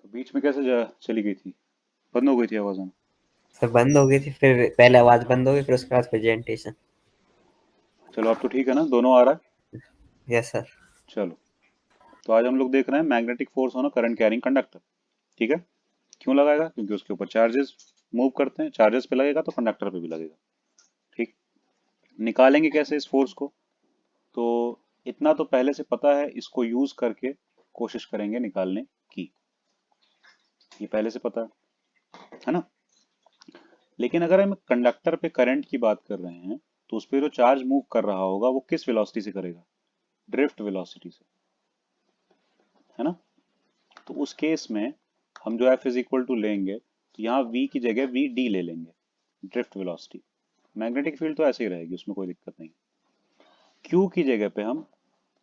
बीच में कैसे चली गई थी, बंद हो गई थी आवाज आना? सर बंद हो गई थी, फिर पहले आवाज बंद हो गई, फिर उसके बाद प्रेजेंटेशन। चलो अब तो ठीक है ना, दोनों आ रहा है। Yes sir. चलो, तो आज हम लोग देख रहे हैं magnetic force on a current carrying conductor. ठीक है। क्यों लगाएगा? क्योंकि उसके ऊपर चार्जेस मूव करते हैं, चार्जेस पे लगेगा तो कंडक्टर पे भी लगेगा। ठीक। निकालेंगे कैसे इस फोर्स को? तो इतना तो पहले से पता है, इसको यूज करके कोशिश करेंगे निकालने की। ये पहले से पता है ना? लेकिन अगर हम कंडक्टर पे करंट की बात कर रहे हैं, तो उस पर जो चार्ज मूव कर रहा होगा वो किस वेलोसिटी से करेगा? ड्रिफ्ट वेलोसिटी से, है ना? तो उस केस में हम जो एफ इज इक्वल टू लेंगे, तो यहाँ वी की जगह वी डी ले लेंगे, ड्रिफ्ट वेलोसिटी। मैग्नेटिक फील्ड तो ऐसे ही रहेगी, उसमें कोई दिक्कत नहीं। क्यू की जगह पे हम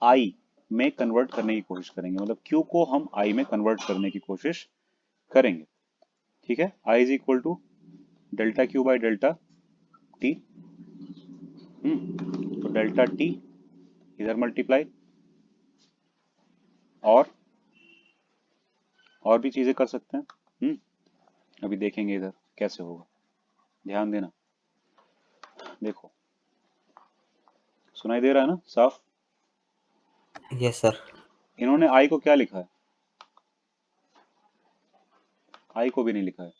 आई में कन्वर्ट करने की कोशिश करेंगे, मतलब क्यू को हम आई में कन्वर्ट करने की कोशिश करेंगे। ठीक है। I is equal to delta Q by delta T. तो डेल्टा टी इधर मल्टीप्लाई, और भी चीजें कर सकते हैं। अभी देखेंगे इधर कैसे होगा, ध्यान देना। देखो, सुनाई दे रहा है ना साफ? Yes sir. इन्होंने आई को क्या लिखा है? आई को भी नहीं लिखा है।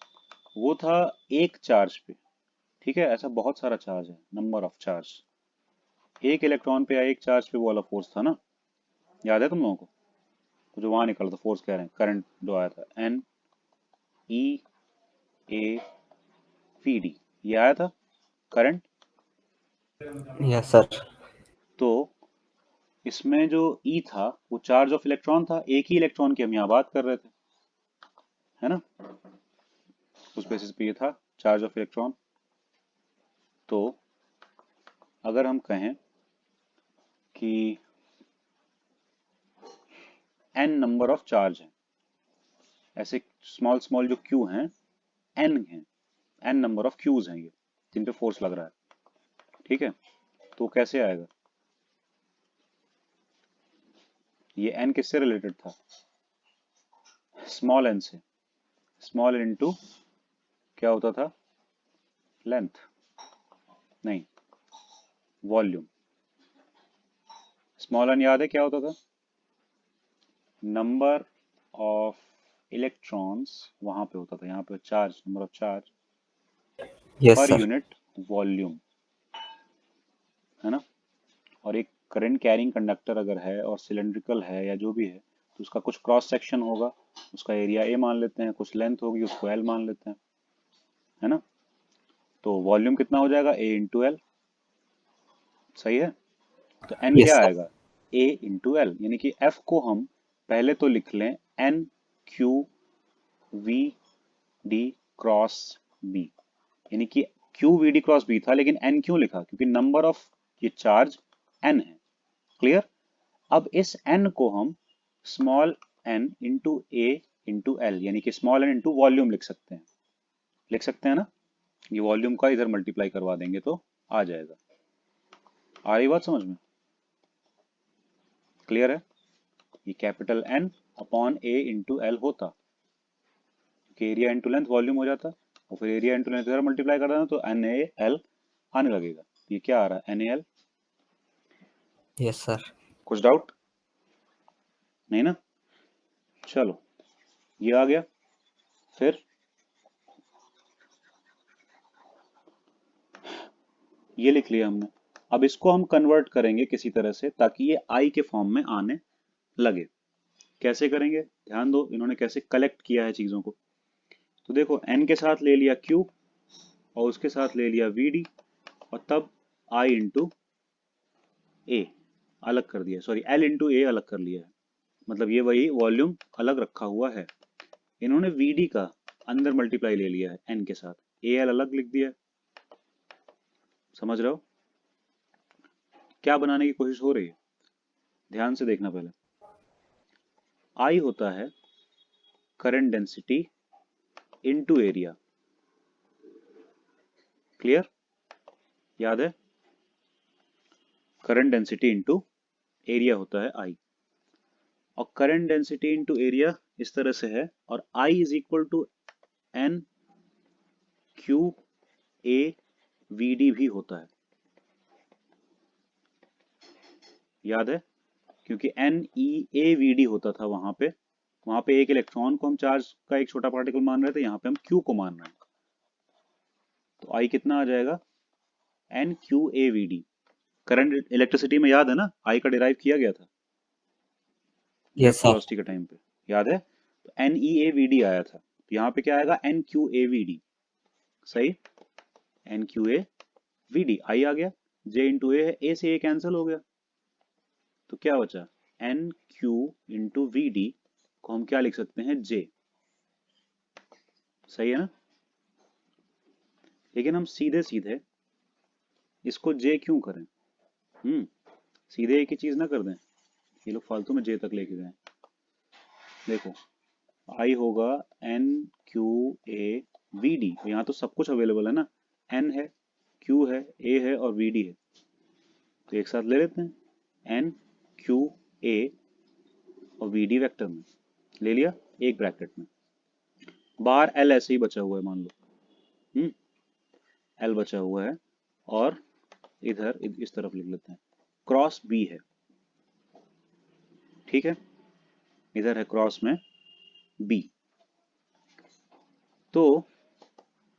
वो था एक चार्ज पे। ठीक है, ऐसा बहुत सारा चार्ज है, नंबर ऑफ चार्ज। एक इलेक्ट्रॉन पे या एक चार्ज पे वो वाला फोर्स था ना, याद है तुम लोगों को? तो जो वहां निकला था, फोर्स कह रहे हैं, करंट जो आया था, n E A p d, ये आया था करंट। Yes sir. तो इसमें जो ई था वो चार्ज ऑफ इलेक्ट्रॉन था, एक ही इलेक्ट्रॉन की हम यहाँ बात कर रहे थे, है ना? उस बेसिस पे ये था चार्ज ऑफ इलेक्ट्रॉन। तो अगर हम कहें कि एन नंबर ऑफ चार्ज हैं, ऐसे स्मॉल स्मॉल जो क्यू हैं, एन हैं, एन नंबर ऑफ क्यूज हैं ये, जिन पे फोर्स लग रहा है। ठीक है। तो कैसे आएगा? ये एन किससे रिलेटेड था? स्मॉल एन से। स्मॉल एन इंटू क्या होता था? लेंथ, नहीं, वॉल्यूम। स्मॉल एन याद है क्या होता था? नंबर ऑफ इलेक्ट्रॉन्स वहां पे होता था, यहाँ पे charge, number of charge yes पर सर। यूनिट वॉल्यूम, है ना? और एक करंट कैरिंग कंडक्टर अगर है और सिलेंड्रिकल है या जो भी है, तो उसका कुछ क्रॉस सेक्शन होगा, उसका एरिया ए मान लेते हैं, कुछ लेंथ होगी उसको एल मान लेते हैं, है ना? तो वॉल्यूम कितना हो जाएगा? ए इंटू एल। सही है। तो एन यस क्या सर। आएगा? ए इंटू एल, यानी कि एफ को हम पहले तो लिख लें n q v d cross B, यानी कि q v d cross B था, लेकिन एन क्यों लिखा? क्योंकि नंबर ऑफ ये चार्ज एन है। क्लियर? अब इस एन को हम small n into A into l, यानी कि स्मॉल एन इंटू वॉल्यूम लिख सकते हैं। लिख सकते हैं ना? ये वॉल्यूम का इधर मल्टीप्लाई करवा देंगे तो आ जाएगा। आ रही बात समझ में? क्लियर है? ये कैपिटल एन अपॉन ए इंटू एल होता, कि एरिया इंटू लेंथ वॉल्यूम हो जाता, और फिर एरिया इंटू लेंथ इधर मल्टीप्लाई कर देना तो एन ए एल आने लगेगा। ये क्या आ रहा है? N A l. Yes sir. कुछ डाउट नहीं ना? चलो, ये आ गया। फिर ये लिख लिया हमने। अब इसको हम कन्वर्ट करेंगे किसी तरह से, ताकि ये आई के फॉर्म में आने लगे। कैसे करेंगे? ध्यान दो, इन्होंने कैसे कलेक्ट किया है चीजों को। तो देखो, एन के साथ ले लिया क्यू, और उसके साथ ले लिया वी डी, और तब आई इंटू ए अलग कर दिया, सॉरी एल इंटू ए अलग कर लिया है। मतलब ये वही वॉल्यूम अलग रखा हुआ है। इन्होंने वी डी का अंदर मल्टीप्लाई ले लिया है एन के साथ, ए एल अलग लिख दिया है। समझ रहे हो क्या बनाने की कोशिश हो रही है? ध्यान से देखना पहले। आई होता है current density into area. Clear? याद है? करंट डेंसिटी इनटू एरिया होता है आई। और करंट डेंसिटी इनटू एरिया इस तरह से है, और I is equal to n Q A we d भी होता है, याद है? क्योंकि n E A we d होता था वहां पे एक इलेक्ट्रॉन को हम चार्ज का एक छोटा पार्टिकल मान रहे थे, यहाँ पे हम क्यू को मान रहे हैं। तो आई कितना आ जाएगा? N Q A we d. Current electricity में याद है ना, आई का डिराइव किया गया था यस ड्रग सर। वेलोसिटी के टाइम पे, याद है? तो N E A we D आया था, तो यहाँ पे क्या आएगा? N Q A we D. सही, N Q A we D. I आ गया, जे इंटू ए है, ए से ए कैंसिल हो गया, तो क्या बचा? N q into v d को हम क्या लिख सकते हैं? जे। सही है ना? लेकिन हम सीधे सीधे इसको जे क्यों करें? सीधे एक ही चीज ना कर दें, ये लोग फालतू में जे तक लेके गए। देखो, आई होगा n Q A we d, यहाँ तो सब कुछ अवेलेबल है ना, एन है, क्यू है, ए है और वी डी है, तो एक साथ ले लेते हैं, एन क्यू ए और वी डी वेक्टर में ले लिया, एक ब्रैकेट में, बाहर एल ऐसे ही बचा हुआ है मान लो, एल बचा हुआ है, और इधर इस तरफ लिख लेते हैं क्रॉस बी है, ठीक है? इधर है क्रॉस में बी, तो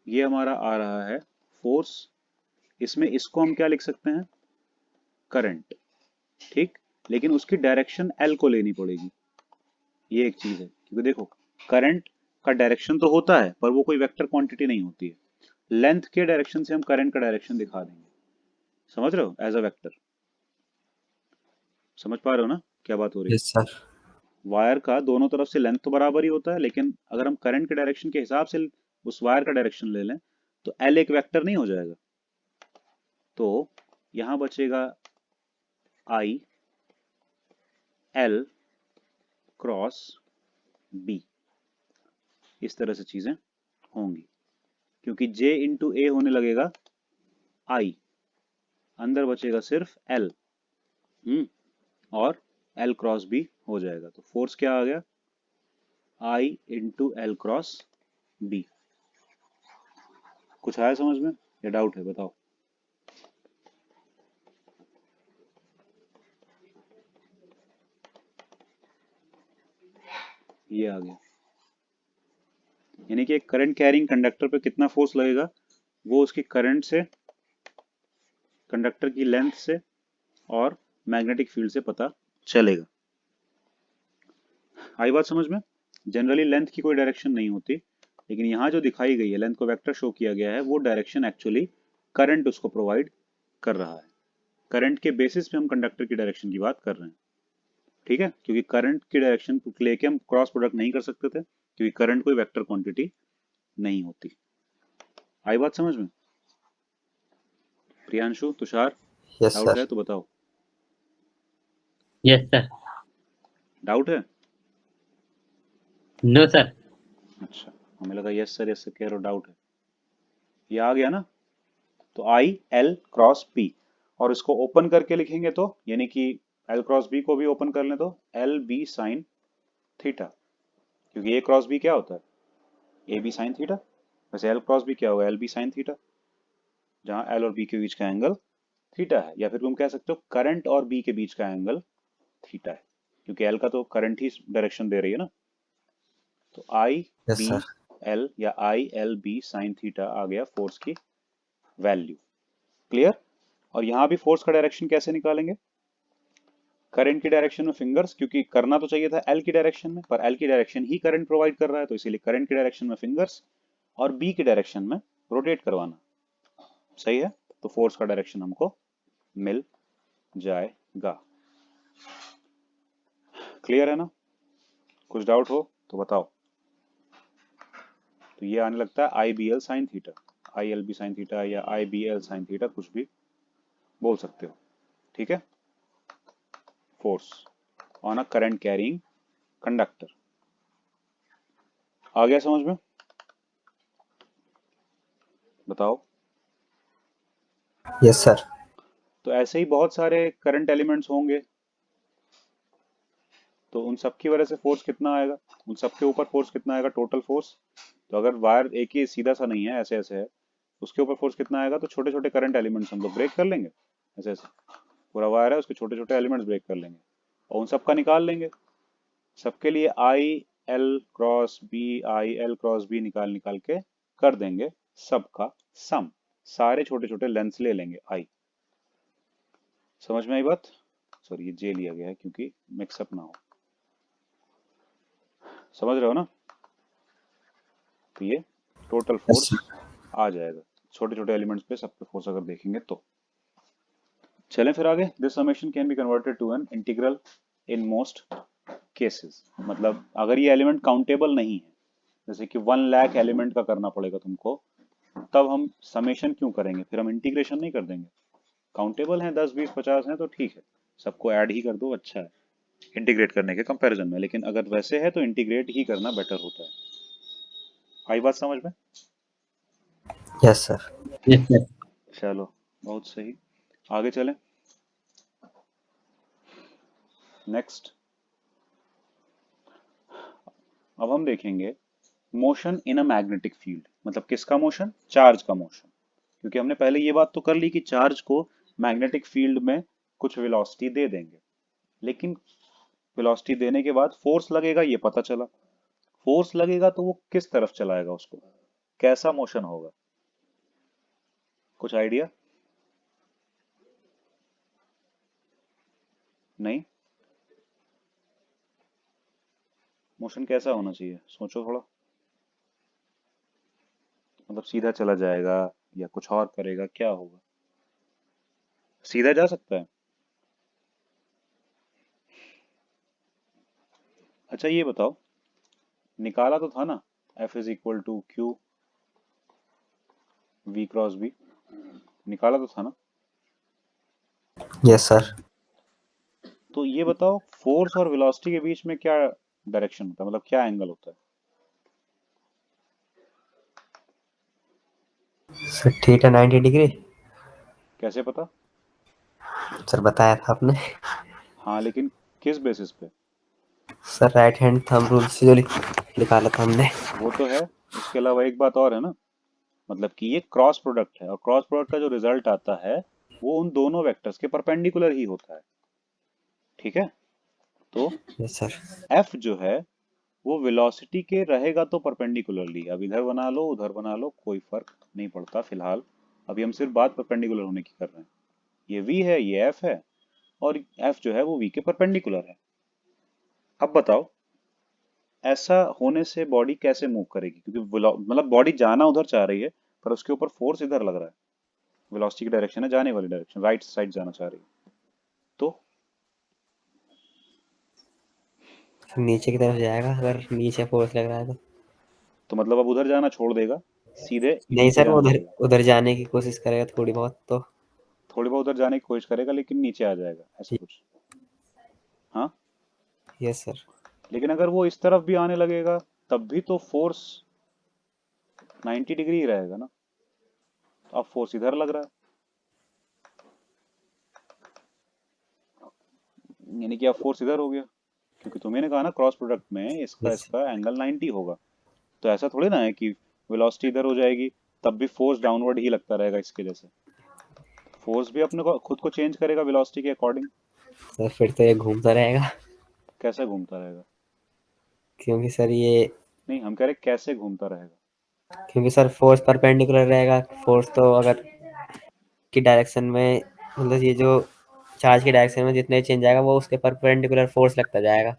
ये हमारा आ रहा है फोर्स, इसमें इसको हम क्या लिख सकते हैं? करंट, ठीक? लेकिन उसकी डायरेक्शन एल को लेनी पड़ेगी, ये एक चीज है, क्योंकि देखो करंट का डायरेक्शन तो होता है पर वो कोई वेक्टर क्वांटिटी नहीं होती है, लेंथ के डायरेक्शन से हम करंट का डायरेक्शन दिखा देंगे, समझ रहे हो? As a vector. समझ पा रहे हो ना क्या बात हो रही है? Yes sir. वायर का दोनों तरफ से लेंथ तो बराबर ही होता है, लेकिन अगर हम करंट के डायरेक्शन के हिसाब से उस वायर का डायरेक्शन ले लें तो एल एक वेक्टर नहीं हो जाएगा, तो यहां बचेगा आई एल क्रॉस बी, इस तरह से चीजें होंगी, क्योंकि J इंटू ए होने लगेगा I, अंदर बचेगा सिर्फ L, और L क्रॉस B हो जाएगा, तो फोर्स क्या आ गया? I into L cross B। कुछ आया समझ में या डाउट है? बताओ। ये आ गया, यानी कि एक करंट कैरिंग कंडक्टर पे कितना फोर्स लगेगा वो उसकी करंट से, कंडक्टर की लेंथ से और मैग्नेटिक फील्ड से पता चलेगा। आई बात समझ में? जनरली लेंथ की कोई डायरेक्शन नहीं होती, लेकिन यहाँ जो दिखाई गई है, लेंथ को वेक्टर शो किया गया है, वो डायरेक्शन एक्चुअली करंट उसको प्रोवाइड कर रहा है। करंट के बेसिस पे हम कंडक्टर की डायरेक्शन की बात कर रहे हैं, ठीक है? क्योंकि करंट की डायरेक्शन लेके हम क्रॉस प्रोडक्ट नहीं कर सकते थे, क्योंकि करंट कोई वेक्टर क्वांटिटी नहीं होती। आई बात समझ में? प्रियांशु, तुषार, यस डाउट है सर। तो बताओ। Yes sir. डाउट है? No sir. अच्छा, हमें लगा यस सर कह रहे हो, डाउट है। ये आ गया ना? तो आई एल क्रॉस पी, और इसको ओपन करके लिखेंगे तो, यानी कि एल क्रॉस बी को भी ओपन कर लें तो एल बी साइन थीटा, क्योंकि ए क्रॉस बी क्या होता है? A B sine theta. वैसे एल क्रॉस बी क्या होगा? एल बी साइन थीटा, जहां एल और बी के बीच का एंगल थीटा है, या फिर तुम कह सकते हो करंट और बी के बीच का एंगल थीटा है, क्योंकि एल का तो करंट ही डायरेक्शन दे रही है ना। तो I yes B sir. L या I L B sine theta आ गया फोर्स की वैल्यू। क्लियर? और यहां भी फोर्स का डायरेक्शन कैसे निकालेंगे? करंट की डायरेक्शन में फिंगर्स, क्योंकि करना तो चाहिए था एल की डायरेक्शन में, पर एल की डायरेक्शन ही करंट प्रोवाइड कर रहा है, तो इसीलिए करंट की डायरेक्शन में फिंगर्स, और बी की डायरेक्शन में रोटेट करवाना। सही है? तो फोर्स का डायरेक्शन हमको मिल जाएगा। क्लियर है ना? कुछ डाउट हो तो बताओ। तो ये आने लगता है I B L sine theta, I L B sine theta या I B L sine theta, कुछ भी बोल सकते हो, ठीक है? Force on a current carrying conductor. आ गया समझ में? बताओ। Yes sir. तो ऐसे ही बहुत सारे करंट एलिमेंट्स होंगे, तो उन सब की वजह से फोर्स कितना आएगा, उन सब के ऊपर फोर्स कितना आएगा, टोटल फोर्स। तो अगर वायर एक ही सीधा सा नहीं है, ऐसे ऐसे है, उसके ऊपर फोर्स कितना आएगा, तो छोटे छोटे करंट एलिमेंट्स हम लोग ब्रेक कर लेंगे। ऐसे ऐसे पूरा वायर है, उसके छोटे छोटे एलिमेंट्स ब्रेक कर लेंगे और उन सबका निकाल लेंगे। सबके लिए I l cross B, I l cross B निकाल निकाल के कर देंगे सबका सम। सारे छोटे छोटे लेंथ्स ले लेंगे आई। समझ में आई बात? सॉरी, ये जे लिया गया है क्योंकि मिक्सअप ना हो। समझ रहे हो ना? तो ये टोटल यस फोर्स आ जाएगा छोटे छोटे एलिमेंट्स पे, सब पे फोर्स अगर देखेंगे तो। चलें फिर आगे। This summation can be converted to an integral in most cases. मतलब अगर ये एलिमेंट काउंटेबल नहीं है, जैसे कि 1 लाख एलिमेंट का करना पड़ेगा तुमको, तब हम समेशन क्यों करेंगे, फिर हम इंटीग्रेशन नहीं कर देंगे। काउंटेबल है 10 20 50 है तो ठीक है, सबको ऐड ही कर दो, अच्छा है इंटीग्रेट करने के कंपैरिजन में। लेकिन अगर वैसे है तो इंटीग्रेट ही करना बेटर होता है। आई बात समझ में? Yes sir. Yes sir. चलो, बहुत सही, आगे चलें। नेक्स्ट, अब हम देखेंगे motion in a magnetic field. मतलब किसका मोशन? चार्ज का मोशन। क्योंकि हमने पहले ये बात तो कर ली कि चार्ज को मैग्नेटिक फील्ड में कुछ वेलोसिटी दे देंगे, लेकिन वेलोसिटी देने के बाद फोर्स लगेगा, ये पता चला। फोर्स लगेगा तो वो किस तरफ चलाएगा उसको, कैसा मोशन होगा, कुछ आइडिया? नहीं? मोशन कैसा होना चाहिए, सोचो थोड़ा। मतलब सीधा चला जाएगा या कुछ और करेगा, क्या होगा? सीधा जा सकता है? अच्छा ये बताओ, निकाला तो था ना, F is equal to q v cross B, निकाला तो था ना? Yes sir. तो ये बताओ फोर्स और वेलोसिटी के बीच में क्या डायरेक्शन होता है, मतलब क्या एंगल होता है? Sir theta 90 degree. कैसे पता? सर बताया था आपने। हाँ लेकिन किस बेसिस पे? Sir right hand thumb rule से जो निकाला था हमने। वो तो है, उसके अलावा एक बात और है ना, मतलब कि ये क्रॉस प्रोडक्ट है और क्रॉस प्रोडक्ट का जो रिजल्ट आता है वो उन दोनों वेक्टर्स के परपेंडिकुलर ही होता है। ठीक है? तो यस सर। F जो है वो वेलोसिटी के रहेगा तो परपेंडिकुलरली। अब इधर बना लो उधर बना लो, कोई फर्क नहीं पड़ता फिलहाल। अभी हम सिर्फ बात परपेंडिकुलर होने की कर रहे हैं। ये V है, ये F है, और F जो है वो V के परपेंडिकुलर है। अब बताओ ऐसा होने से बॉडी कैसे मूव करेगी, क्योंकि मतलब बॉडी जाना उधर चाह रही है पर उसके ऊपर फोर्स इधर लग रहा है। वेलोसिटी की डायरेक्शन है जाने वाली डायरेक्शन, राइट साइड जाना चाह रही है। तो नीचे की तरफ जाएगा अगर नीचे फोर्स लग रहा है मतलब अब उधर जाना छोड़ देगा, सीधे नहीं नीचे सर, वो जाने उधर लगेगा। उधर जाने की कोशिश करेगा थोड़ी बहुत तो। थोड़ी बहुत उधर जाने की कोशिश करेगा लेकिन नीचे आ जाएगा, ऐसा कुछ। हाँ, यस सर। लेकिन अगर वो इस तरफ भी आने लगेगा तब भी तो फोर्स 90 डिग्री ही रहेगा ना। तो अब फोर्स इधर लग रहा है, यानी कि अब फोर्स इधर हो गया, क्योंकि तुम्हें कहा ना क्रॉस प्रोडक्ट में इसका यस इसका एंगल 90 होगा। तो ऐसा थोड़ी ना है कि वेलोसिटी इधर हो जाएगी तब भी फोर्स डाउनवर्ड ही लगता रहेगा इसके जैसे। फोर्स भी अपने को खुद को चेंज करेगा वेलोसिटी के अकॉर्डिंग। सर, फिर तो ये घूमता रहेगा। कैसे घूमता रहेगा? क्योंकि सर ये नहीं, हम कह रहे कैसे घूमता रहेगा। क्योंकि सर फोर्स परपेंडिकुलर रहेगा। फोर्स तो अगर की डायरेक्शन में, मतलब ये जो चार्ज की डायरेक्शन में जितने चेंज आएगा वो उसके परपेंडिकुलर फोर्स लगता जाएगा,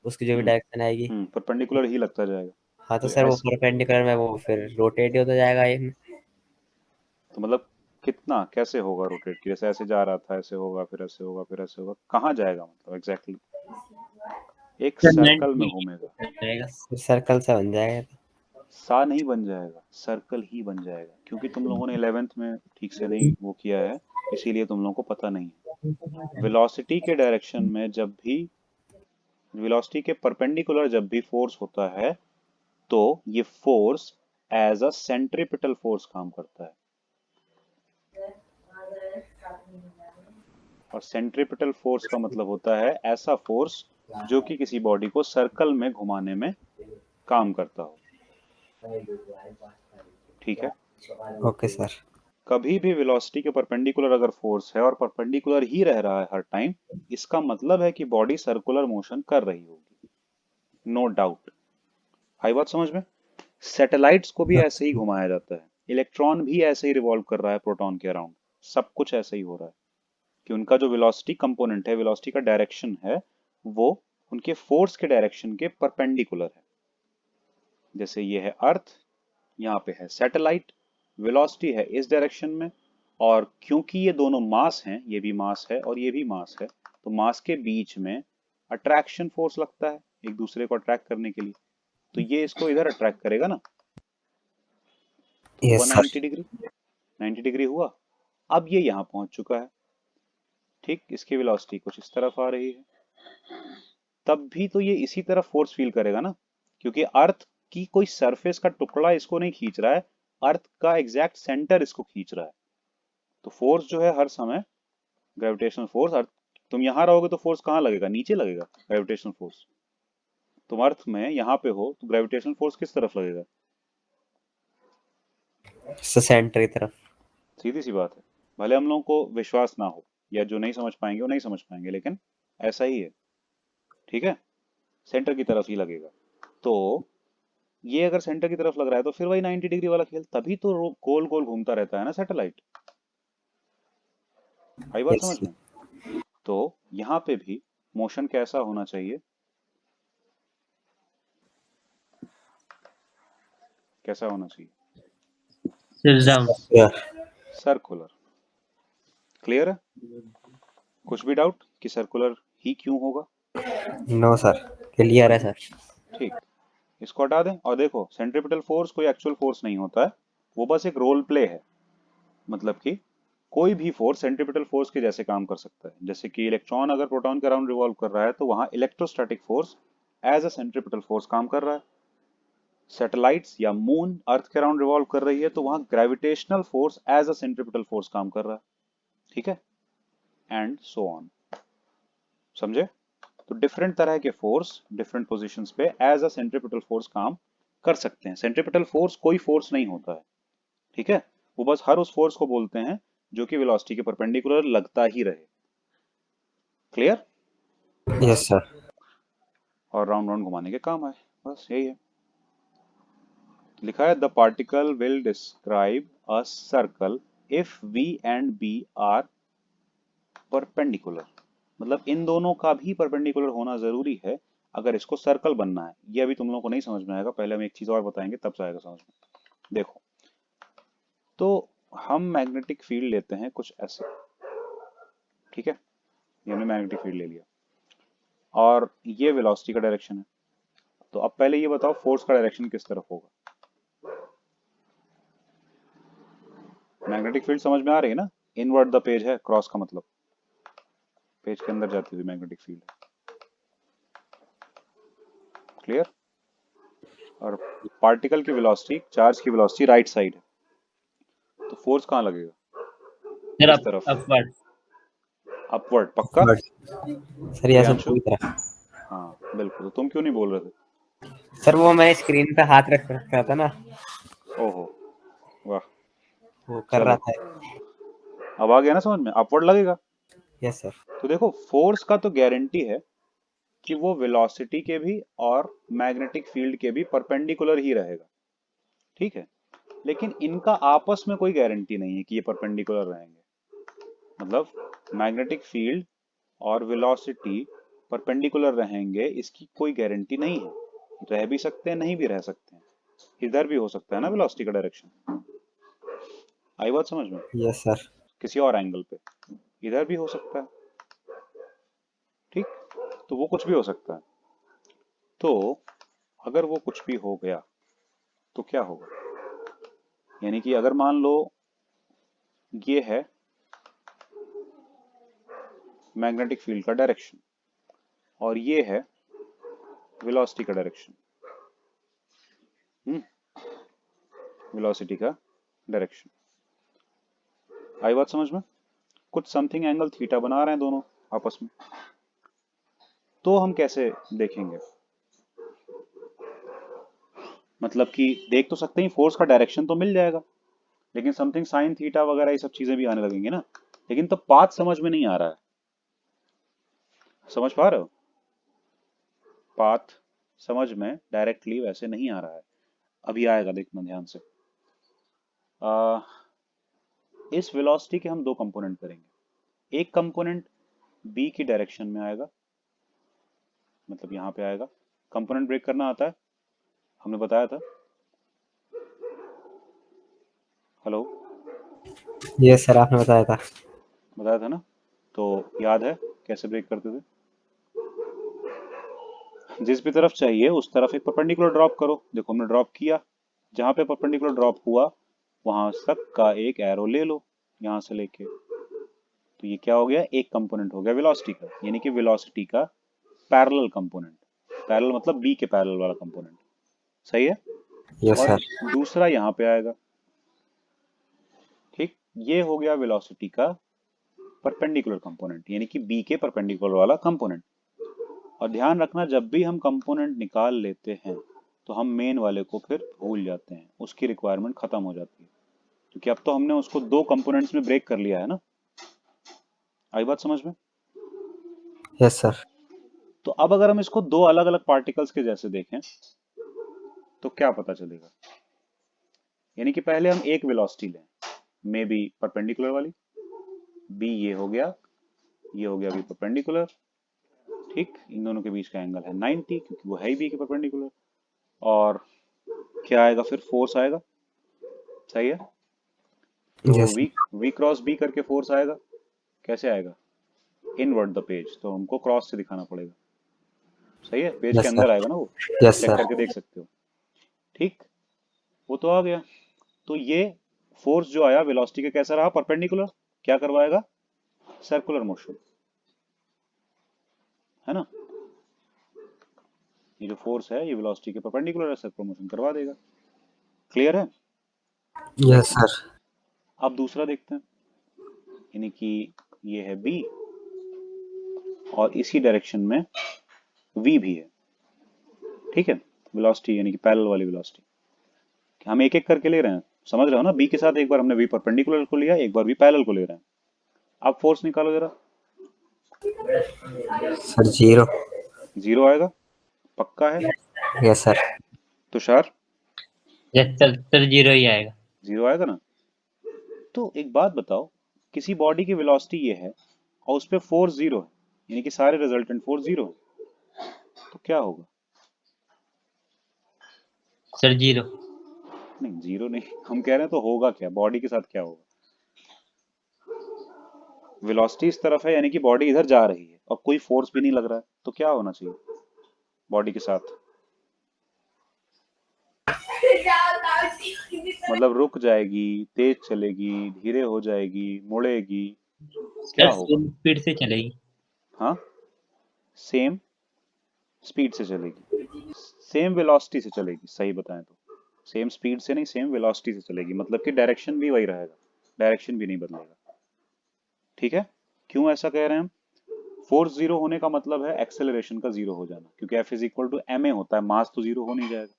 उसकी जो भी डायरेक्शन आएगी। परपेंडिकुलर ही लगता जाएगा। हाँ तो तो सर वो ऐस परपेंडिकुलर में वो फिर रोटेट ही होता जाएगा ये। तो मतलब कितना कैसे होगा रोटेट, की जैसे ऐसे जा रहा था ऐसे होगा फिर ऐसे होगा फिर ऐसे होगा, कहाँ जाएगा मतलब एग्जैक्टली एक सर सर्कल में 90 घूमेगा। रहेगा। सर्कल से बन जाएगा। सा नहीं बन जाएगा, सर्कल ही बन जाएगा, क्योंकि तुम लोगों ने 11th में ठीक से नहीं वो किया है, इसीलिए तुम लोगों को पता नहीं है। वेलोसिटी के डायरेक्शन में जब भी, वेलोसिटी के परपेंडिकुलर जब भी फोर्स होता है तो ये force as a centripetal force काम करता है। और सेंट्रीपिटल फोर्स का मतलब होता है ऐसा फोर्स जो कि किसी बॉडी को सर्कल में घुमाने में काम करता हो। ठीक है। Okay sir. कभी भी वेलोसिटी के परपेंडिकुलर अगर फोर्स है और परपेंडिकुलर ही रह रहा है हर टाइम, इसका मतलब है कि बॉडी सर्कुलर मोशन कर रही होगी, नो डाउट। आई बात समझ में? सैटेलाइट्स को भी ऐसे ही घुमाया जाता है, इलेक्ट्रॉन भी ऐसे ही रिवॉल्व कर रहा है प्रोटॉन के अराउंड, सब कुछ ऐसे ही हो रहा है कि उनका जो वेलोसिटी कंपोनेंट है, वेलोसिटी का डायरेक्शन है, वो उनके फोर्स के डायरेक्शन के परपेंडिकुलर है। जैसे ये है अर्थ, यहाँ पे है सैटेलाइट, वेलोसिटी है इस डायरेक्शन में, और क्योंकि ये दोनों मास हैं, ये भी मास है और ये भी मास है, तो मास के बीच में अट्रैक्शन फोर्स लगता है एक दूसरे को अट्रैक्ट करने के लिए। तो ये इसको इधर अट्रैक्ट करेगा ना, तो हुआ यस सर। 90 डिग्री। 90 डिग्री हुआ। अब ये यहाँ पहुंच चुका है, ठीक, इसकी वेलोसिटी कुछ इस तरफ आ रही है, तब भी तो ये इसी तरफ फोर्स फील करेगा ना, क्योंकि अर्थ की कोई सरफेस का टुकड़ा इसको नहीं खींच रहा है, अर्थ का एग्जैक्ट सेंटर इसको खींच रहा है। तो फोर्स जो है हर समय, ग्रेविटेशनल फोर्स, अर्थ, तुम यहां रहोगे तो फोर्स कहाँ लगेगा? नीचे लगेगा ग्रेविटेशनल फोर्स। तुम अर्थ में यहाँ पे हो तो ग्रेविटेशनल फोर्स किस तरफ लगेगा? सेंटर की तरफ। सीधी सी बात है। भले हम लोगों को विश्वास ना हो, या जो नहीं समझ पाएंगे वो नहीं समझ पाएंगे, लेकिन ऐसा ही है। ठीक है, सेंटर की तरफ ही लगेगा। तो ये अगर सेंटर की तरफ लग रहा है तो फिर वही 90 डिग्री वाला खेल, तभी तो गोल गोल घूमता रहता है ना सैटेलाइट। आई बात यस समझ में? तो यहाँ पे भी मोशन कैसा होना चाहिए? कैसा होना चाहिए? सिस्टम। सर। सर्कुलर। क्लियर है? कुछ भी डाउट कि सर्कुलर ही क्यों होगा? नो सर, क्लियर है सर। ठीक, इसको हटा दें और देखो, सेंट्रीपिटल फोर्स कोई एक्चुअल फोर्स नहीं होता है, वो बस एक रोल प्ले है। मतलब कि कोई भी फोर्स सेंट्रीपिटल फोर्स के जैसे काम कर सकता है। जैसे कि इलेक्ट्रॉन अगर प्रोटॉन के अराउंड रिवॉल्व कर रहा है तो वहां electrostatic force as a centripetal force काम कर रहा है। सैटेलाइट्स या मून अर्थ के अराउंड रिवॉल्व कर रही है तो वहां gravitational force as a centripetal force काम कर रहा है। ठीक है, एंड सो ऑन। समझे? तो डिफरेंट तरह के फोर्स डिफरेंट पोजीशंस पे एज अ सेंट्रीपिटल फोर्स काम कर सकते हैं। सेंट्रीपिटल फोर्स कोई फोर्स नहीं होता है, ठीक है, वो बस हर उस फोर्स को बोलते हैं जो कि वेलोसिटी के परपेंडिकुलर लगता ही रहे। क्लियर? Yes sir. और राउंड राउंड घुमाने के काम आए, बस यही है। लिखा है the particle will describe a circle if v and B are perpendicular. मतलब इन दोनों का भी परपेंडिकुलर होना जरूरी है अगर इसको सर्कल बनना है। ये अभी तुम लोगों को नहीं समझ में आएगा, पहले हम एक चीज और बताएंगे तब से आएगा समझ में। देखो, तो हम मैग्नेटिक फील्ड लेते हैं कुछ ऐसे, ठीक है, ये हमने मैग्नेटिक फील्ड ले लिया और ये वेलोसिटी का डायरेक्शन है। तो अब पहले ये बताओ फोर्स का डायरेक्शन किस तरफ होगा? मैग्नेटिक फील्ड समझ में आ रही है ना? इनवर्ड द पेज है, क्रॉस का मतलब पेज के अंदर जाती हुई मैग्नेटिक फील्ड है। क्लियर? और पार्टिकल की वेलोसिटी, चार्ज की वेलोसिटी राइट साइड है, तो फोर्स कहाँ लगेगा? सर किस तरफ? अपवर्ड। अपवर्ड, पक्का? सर यहाँ से प्रियांशु? ऊपर की तरफ। हाँ बिल्कुल, तो तुम क्यों नहीं बोल रहे थे? सर वो मैंने स्क्रीन पे हाथ रख रखा था ना, ओहो, वाह। वो कर रहा चलो, था। अब आ गया ना समझ में, अपवर्ड लगेगा। Yes sir. तो देखो, फोर्स का तो गारंटी है कि वो वेलोसिटी के भी और मैग्नेटिक फील्ड के भी परपेंडिकुलर ही रहेगा, ठीक है, लेकिन इनका आपस में कोई गारंटी नहीं है कि ये परपेंडिकुलर रहेंगे। मतलब मैग्नेटिक फील्ड और वेलोसिटी परपेंडिकुलर रहेंगे इसकी कोई गारंटी नहीं है। रह भी सकते हैं, नहीं भी रह सकते हैं, इधर भी हो सकता है ना वेलोसिटी का डायरेक्शन। आई बात समझ में? Yes sir. किसी और एंगल पे इधर भी हो सकता है, ठीक, तो वो कुछ भी हो सकता है। तो अगर वो कुछ भी हो गया तो क्या होगा? यानी कि अगर मान लो ये है मैग्नेटिक फील्ड का डायरेक्शन और ये है वेलोसिटी का डायरेक्शन, वेलोसिटी का डायरेक्शन। आई बात समझ में? कुछ समथिंग एंगल थीटा बना रहे हैं दोनों आपस में, तो हम कैसे देखेंगे? मतलब कि देख तो सकते हैं, फोर्स का डायरेक्शन तो मिल जाएगा, लेकिन समथिंग साइन थीटा वगैरह ये सब चीजें भी आने लगेंगी ना, लेकिन तो पाथ समझ में नहीं आ रहा है। समझ पा रहे हो? पाथ समझ में डायरेक्टली वैसे नहीं आ रहा है, अभी आएगा, देखना ध्यान से। आ, इस वेलोसिटी के हम दो कंपोनेंट करेंगे। एक कंपोनेंट बी की डायरेक्शन में आएगा, मतलब यहाँ पे आएगा। कंपोनेंट ब्रेक करना आता है, हमने बताया था। हेलो, यस सर, आपने बताया था। बताया था ना? तो याद है कैसे ब्रेक करते थे? जिस भी तरफ चाहिए उस तरफ एक परपेंडिकुलर ड्रॉप करो। देखो हमने ड्रॉप किया, जहां पे परपेंडिकुलर ड्रॉप हुआ वहां तक का एक एरो ले लो, यहां से लेके। तो ये क्या हो गया? एक कंपोनेंट हो गया वेलोसिटी का, यानी कि वेलोसिटी का पैरेलल कंपोनेंट। पैरेलल मतलब बी के पैरेलल वाला कंपोनेंट। सही है? यस और सर। दूसरा यहाँ पे आएगा। ठीक, ये हो गया वेलोसिटी का परपेंडिकुलर कंपोनेंट, यानी कि बी के परपेंडिकुलर वाला कंपोनेंट। और ध्यान रखना, जब भी हम कंपोनेंट निकाल लेते हैं तो हम मेन वाले को फिर भूल जाते हैं, उसकी रिक्वायरमेंट खत्म हो जाती है, क्योंकि अब तो हमने उसको दो कंपोनेंट्स में ब्रेक कर लिया है ना। आई बात समझ में? Yes sir. तो अब अगर हम इसको दो अलग अलग पार्टिकल्स के जैसे देखें तो क्या पता चलेगा? यानी कि पहले हम एक वेलोसिटी लें, मे बी परपेंडिकुलर वाली, बी ये हो गया, ये हो गया बी परपेंडिकुलर। ठीक, इन दोनों के बीच का एंगल है 90, क्योंकि वो है ही बी के परपेंडिकुलर। और क्या आएगा फिर? फोर्स आएगा। सही है? तो यस वी क्रॉस बी करके फोर्स आएगा। कैसे आएगा? इनवर्ट द पेज, तो हमको क्रॉस से दिखाना पड़ेगा। सही है? पेज के यस अंदर सर। आएगा ना वो, यस चेक सर। करके देख सकते हो। ठीक, वो तो आ गया। तो ये फोर्स जो आया वेलोसिटी का कैसा रहा? परपेंडिकुलर। क्या करवाएगा? सर्कुलर मोशन, है ना? ये जो फोर्स है ये वेलोसिटी के परपेंडिकुलर है, सर्कुलर मोशन करवा देगा। क्लियर है? Yes sir. अब दूसरा देखते हैं, यानी कि ये है बी और इसी डायरेक्शन में वी भी है। ठीक है, वेलोसिटी यानी कि पैरेलल वाली वेलोसिटी। हम एक एक करके ले रहे हैं, समझ रहे हो ना? बी के साथ एक बार हमने वी परपेंडिकुलर को लिया, एक बार वी पैरेलल को ले रहे हैं। अब फोर्स निकालो जरा। सर 0। जीरो आएगा, पक्का है? Yes sir. Tushar, yes sir 0 ही आएगा। जीरो आएगा ना? तो एक बात बताओ, किसी बॉडी की वेलोसिटी ये है और उस पर फोर्स जीरो है, यानी कि सारे रिजल्टेंट फोर्स जीरो है, तो क्या होगा? सर 0। नहीं, जीरो नहीं, हम कह रहे हैं तो होगा क्या, बॉडी के साथ क्या होगा? वेलोसिटी इस तरफ है, यानी कि बॉडी इधर जा रही है और कोई फोर्स भी नहीं लग रहा है, तो क्या होना चाहिए बॉडी के साथ? मतलब रुक जाएगी, तेज चलेगी, धीरे हो जाएगी, मुड़ेगी, क्या सर होगा? सेम स्पीड से चलेगी। हाँ, सेम स्पीड से चलेगी, सेम वेलोसिटी से चलेगी। सही बताएं तो सेम स्पीड से नहीं, सेम वेलोसिटी से चलेगी, मतलब कि डायरेक्शन भी वही रहेगा, डायरेक्शन भी नहीं बदलेगा। ठीक है? क्यों ऐसा कह रहे हैं हम? फोर्स जीरो होने का मतलब है एक्सेलरेशन का जीरो हो जाना, क्योंकि F is equal to m a होता है, मास तो जीरो हो नहीं जाएगा,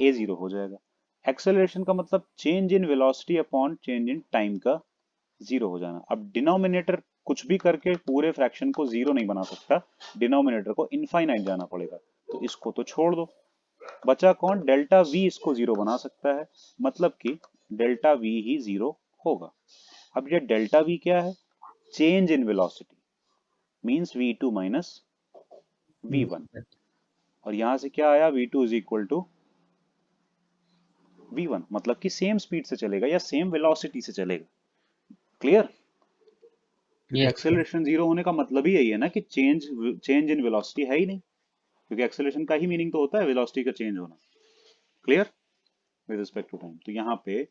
ए जीरो हो जाएगा। एक्सेलरेशन का मतलब change in velocity upon change in time का जीरो हो जाना। अब डिनोमिनेटर कुछ भी करके पूरे फ्रैक्शन को जीरो नहीं बना सकता, डिनोमिनेटर को इनफाइनाइट जाना पड़ेगा, तो इसको तो छोड़ दो। बचा कौन? डेल्टा वी इसको जीरो बना सकता है, मतलब कि डेल्टा वी ही जीरो होगा। अब ये डेल्टा वी क्या है? Change in velocity, means v two minus v one. और यहां से क्या आया? V two is equal to v one, मतलब कि सेम स्पीड से चलेगा या सेम वेलोसिटी से चलेगा। क्लियर? क्योंकि यस सर। एक्सेलरेशन जीरो होने का मतलब ही यही है ना कि चेंज इन वेलोसिटी है ही नहीं, क्योंकि एक्सेलरेशन का ही मीनिंग तो होता है वेलोसिटी का चेंज होना। Clear? With respect to time, तो यहाँ पे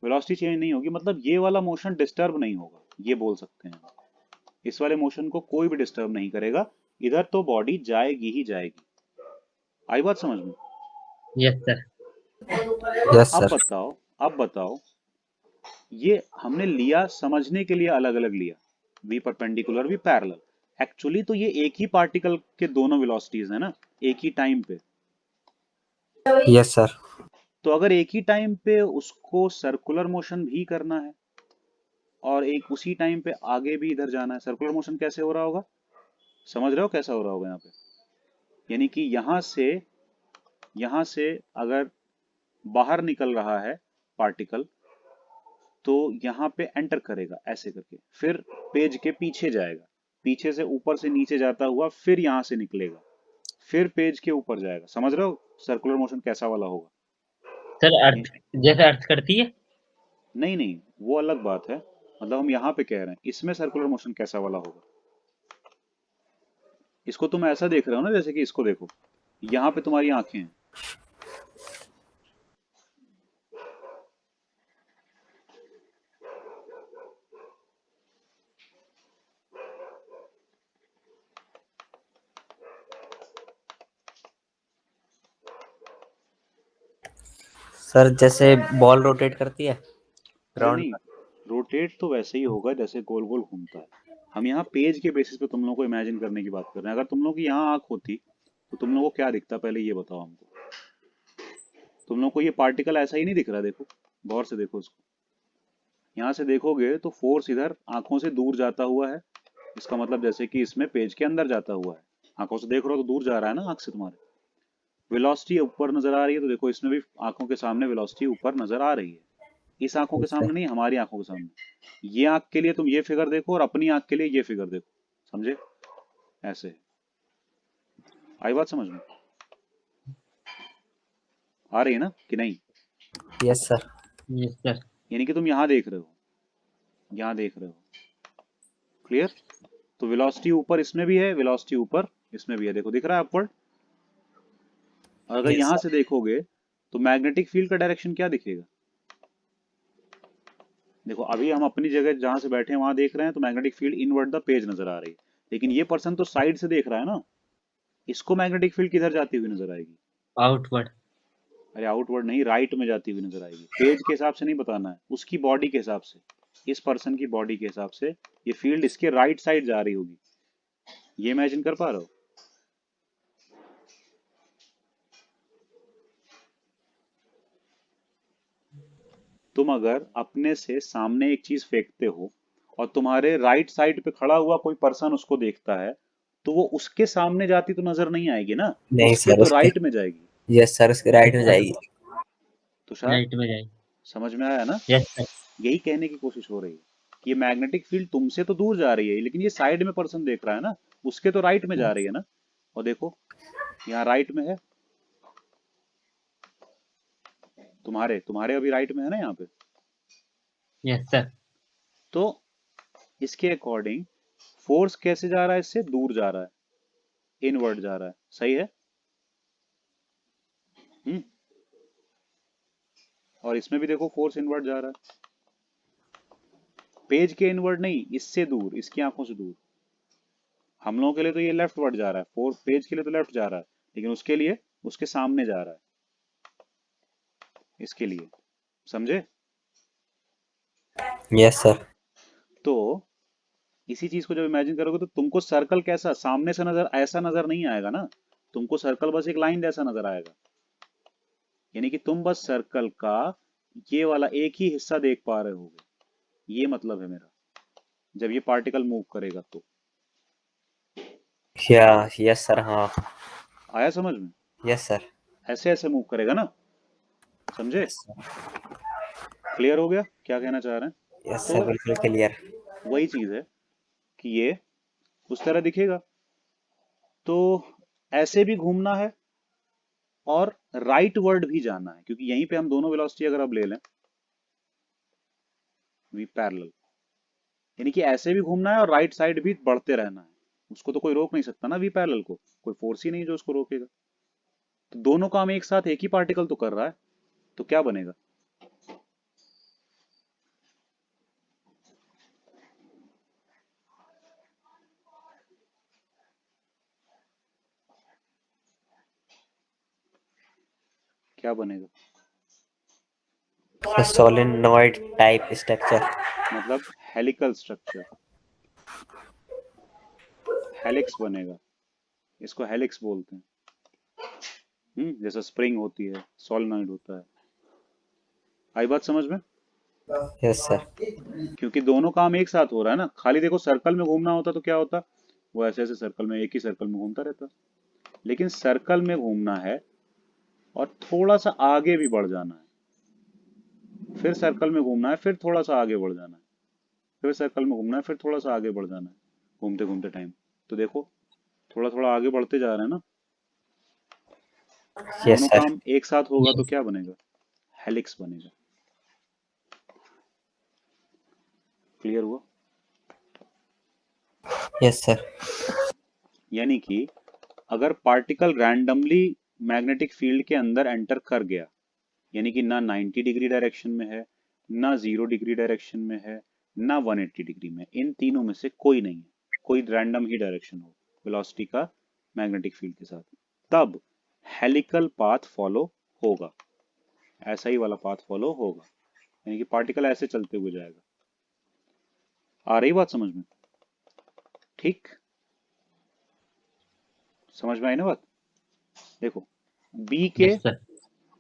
वेलोसिटी चेंज नहीं होगी, मतलब ये वाला मोशन डिस्टर्ब नहीं होगा, ये बोल सकते हैं। इस वाले मोशन को कोई भी डिस्टर्ब नहीं करेगा, इधर तो बॉडी जाएगी ही जाएगी। आई बात समझ में? Yes sir. यस अब सर। बताओ, अब बताओ, ये हमने लिया समझने के लिए अलग अलग लिया, v perpendicular v parallel. Actually तो ये एक ही पार्टिकल के दोनों वेलोसिटीज है ना, एक ही टाइम पे। Yes sir. तो अगर एक ही टाइम पे उसको सर्कुलर मोशन भी करना है और एक उसी टाइम पे आगे भी इधर जाना है, सर्कुलर मोशन कैसे हो रहा होगा, समझ रहे हो कैसा हो रहा होगा यहाँ पे? यानी कि यहां से अगर बाहर निकल रहा है पार्टिकल, तो यहाँ पे एंटर करेगा ऐसे करके, फिर पेज के पीछे जाएगा, पीछे से ऊपर से नीचे जाता हुआ फिर यहाँ से निकलेगा, फिर पेज के ऊपर जाएगा। समझ रहे हो सर्कुलर मोशन कैसा वाला होगा? सर ये- अर्थ जैसे अर्थ करती है। नहीं नहीं, वो अलग बात है, मतलब हम यहाँ पे कह रहे हैं इसमें सर्कुलर मोशन कैसा वाला होगा। इसको तुम ऐसा देख रहे हो ना, जैसे कि इसको देखो, यहाँ पे तुम्हारी आंखें हैं, सर जैसे बॉल रोटेट करती है अरे राउंड नहीं, में। रोटेट तो वैसे ही होगा जैसे गोल गोल घूमता है। हम यहाँ पेज के बेसिस पे तुम लोगों को इमेजिन करने की बात कर रहे हैं। अगर तुम लोग की यहाँ आंख होती तो तुम लोगों को क्या दिखता, पहले ये बताओ हमको। तुम लोग को ये पार्टिकल ऐसा ही नहीं दिख रहा, देखो गौर से देखो इसको, यहाँ से देखोगे तो फोर्स इधर आंखों से दूर जाता हुआ है, इसका मतलब जैसे कि इसमें पेज के अंदर जाता हुआ है। आंखों से देख रहे हो तो दूर जा रहा है ना आंख से तुम्हारे। वेलोसिटी ऊपर नजर आ रही है, तो देखो इसमें भी आंखों के सामने वेलोसिटी ऊपर नजर आ रही है, इस आंखों के अच्छा। सामने नहीं, हमारी आंखों के सामने। ये आंख के लिए तुम ये फिगर देखो और अपनी आंख के लिए ये फिगर देखो, समझे? ऐसे आई बात समझ में? आ रही है ना कि नहीं? Yes sir. Yes sir. यानी कि तुम यहाँ देख रहे हो, यहाँ देख रहे हो, क्लियर? तो वेलोसिटी ऊपर इसमें भी है, वेलोसिटी ऊपर इसमें भी है, देखो दिख रहा है अपवर्ड। और अगर यस यहां से सर। देखोगे तो मैग्नेटिक फील्ड का डायरेक्शन क्या दिखेगा? देखो अभी हम अपनी जगह जहां से बैठे हैं वहां देख रहे हैं, तो magnetic field inward the page नजर आ रही है, लेकिन ये पर्सन तो साइड से देख रहा है ना, इसको मैग्नेटिक फील्ड किधर जाती हुई नजर आएगी? आउटवर्ड। अरे आउटवर्ड नहीं, राइट में जाती हुई नजर आएगी। पेज के हिसाब से नहीं बताना है, उसकी बॉडी के हिसाब से, इस पर्सन की बॉडी के हिसाब से ये फील्ड इसके राइट साइड जा रही होगी। ये इमेजिन कर पा रहे हो? तुम अगर अपने से सामने एक चीज फेंकते हो और तुम्हारे राइट साइड पे खड़ा हुआ कोई पर्सन उसको देखता है, तो वो उसके सामने जाती तो नजर नहीं आएगी ना, नहीं उसके सर तो उसके। राइट में जाएगी। यस सर उसके राइट में जाएगी। तुषार, राइट में जाएगी। समझ में आया ना? Yes sir. यही कहने की कोशिश हो रही है कि ये मैग्नेटिक फील्ड तुमसे तो दूर जा रही है, लेकिन ये साइड में पर्सन देख रहा है ना, उसके तो राइट में जा रही है ना। और देखो यहाँ राइट में है, तुम्हारे तुम्हारे अभी राइट में है ना यहाँ पे। Yes sir. तो इसके अकॉर्डिंग फोर्स कैसे जा रहा है, इससे दूर जा रहा है, इनवर्ड जा रहा है, सही है? हम्म। और इसमें भी देखो फोर्स इनवर्ड जा रहा है, पेज के इनवर्ड नहीं, इससे दूर, इसकी आंखों से दूर। हम लोगों के लिए तो ये लेफ्ट वर्ड जा रहा है, फोर पेज के लिए तो लेफ्ट जा रहा है, लेकिन उसके लिए उसके सामने जा रहा है, इसके लिए, समझे? Yes sir. तो इसी चीज को जब इमेजिन करोगे तो तुमको सर्कल कैसा सामने से नजर, ऐसा नजर नहीं आएगा ना, तुमको सर्कल बस एक लाइन जैसा नजर आएगा। यानी कि तुम बस सर्कल का ये वाला एक ही हिस्सा देख पा रहे होगे, ये मतलब है मेरा, जब ये पार्टिकल मूव करेगा तो। या यस सर हाँ। आया समझ में? Yes sir. ऐसे ऐसे मूव करेगा ना, समझे? Yes sir. क्लियर हो गया क्या कहना चाह रहे हैं? यस तो सर बिल्कुल क्लियर। वही चीज है कि ये उस तरह दिखेगा, तो ऐसे भी घूमना है और राइट वर्ड भी जाना है, क्योंकि यहीं पे हम दोनों वेलोसिटी अगर अब ले लें, वी पैरेलल, यानी कि ऐसे भी घूमना है और राइट साइड भी बढ़ते रहना है। उसको तो कोई रोक नहीं सकता ना, वी पैरेलल को कोई फोर्स ही नहीं जो उसको रोकेगा। तो दोनों काम एक साथ एक ही पार्टिकल तो कर रहा है, तो क्या बनेगा? क्या बनेगा? Solenoid type structure. मतलब हेलिकल स्ट्रक्चर। हेलिक्स बनेगा, इसको हेलिक्स बोलते हैं। जैसा स्प्रिंग होती है, सोलेनॉइड होता है। आई बात समझ में? Yes sir. क्योंकि दोनों काम एक साथ हो रहा है ना। खाली देखो सर्कल में घूमना होता तो क्या होता, वो ऐसे ऐसे सर्कल में, एक ही सर्कल में घूमता रहता। लेकिन सर्कल में घूमना है और थोड़ा सा आगे भी बढ़ जाना है, फिर सर्कल में घूमना है, फिर थोड़ा सा आगे बढ़ जाना है, फिर सर्कल में घूमना है, फिर थोड़ा सा आगे बढ़ जाना है, घूमते घूमते टाइम। तो देखो थोड़ा थोड़ा आगे बढ़ते जा रहे हैं ना। यस दोनों सर। काम एक साथ होगा तो Yes. क्या बनेगा? हेलिक्स बनेगा। क्लियर हुआ? Yes sir. यानी कि अगर पार्टिकल रैंडमली मैग्नेटिक फील्ड के अंदर एंटर कर गया, यानी कि ना 90 डिग्री डायरेक्शन में है, ना 0 डिग्री डायरेक्शन में है, ना 180 डिग्री में, इन तीनों में से कोई नहीं है, कोई रैंडम ही डायरेक्शन हो वेलोसिटी का मैग्नेटिक फील्ड के साथ, तब हेलिकल पाथ फॉलो होगा। ऐसा ही वाला पाथ फॉलो होगा, यानी कि पार्टिकल ऐसे चलते हुए जाएगा। आ रही बात समझ में? ठीक, समझ में आई ना बात? देखो बी के Yes, sir.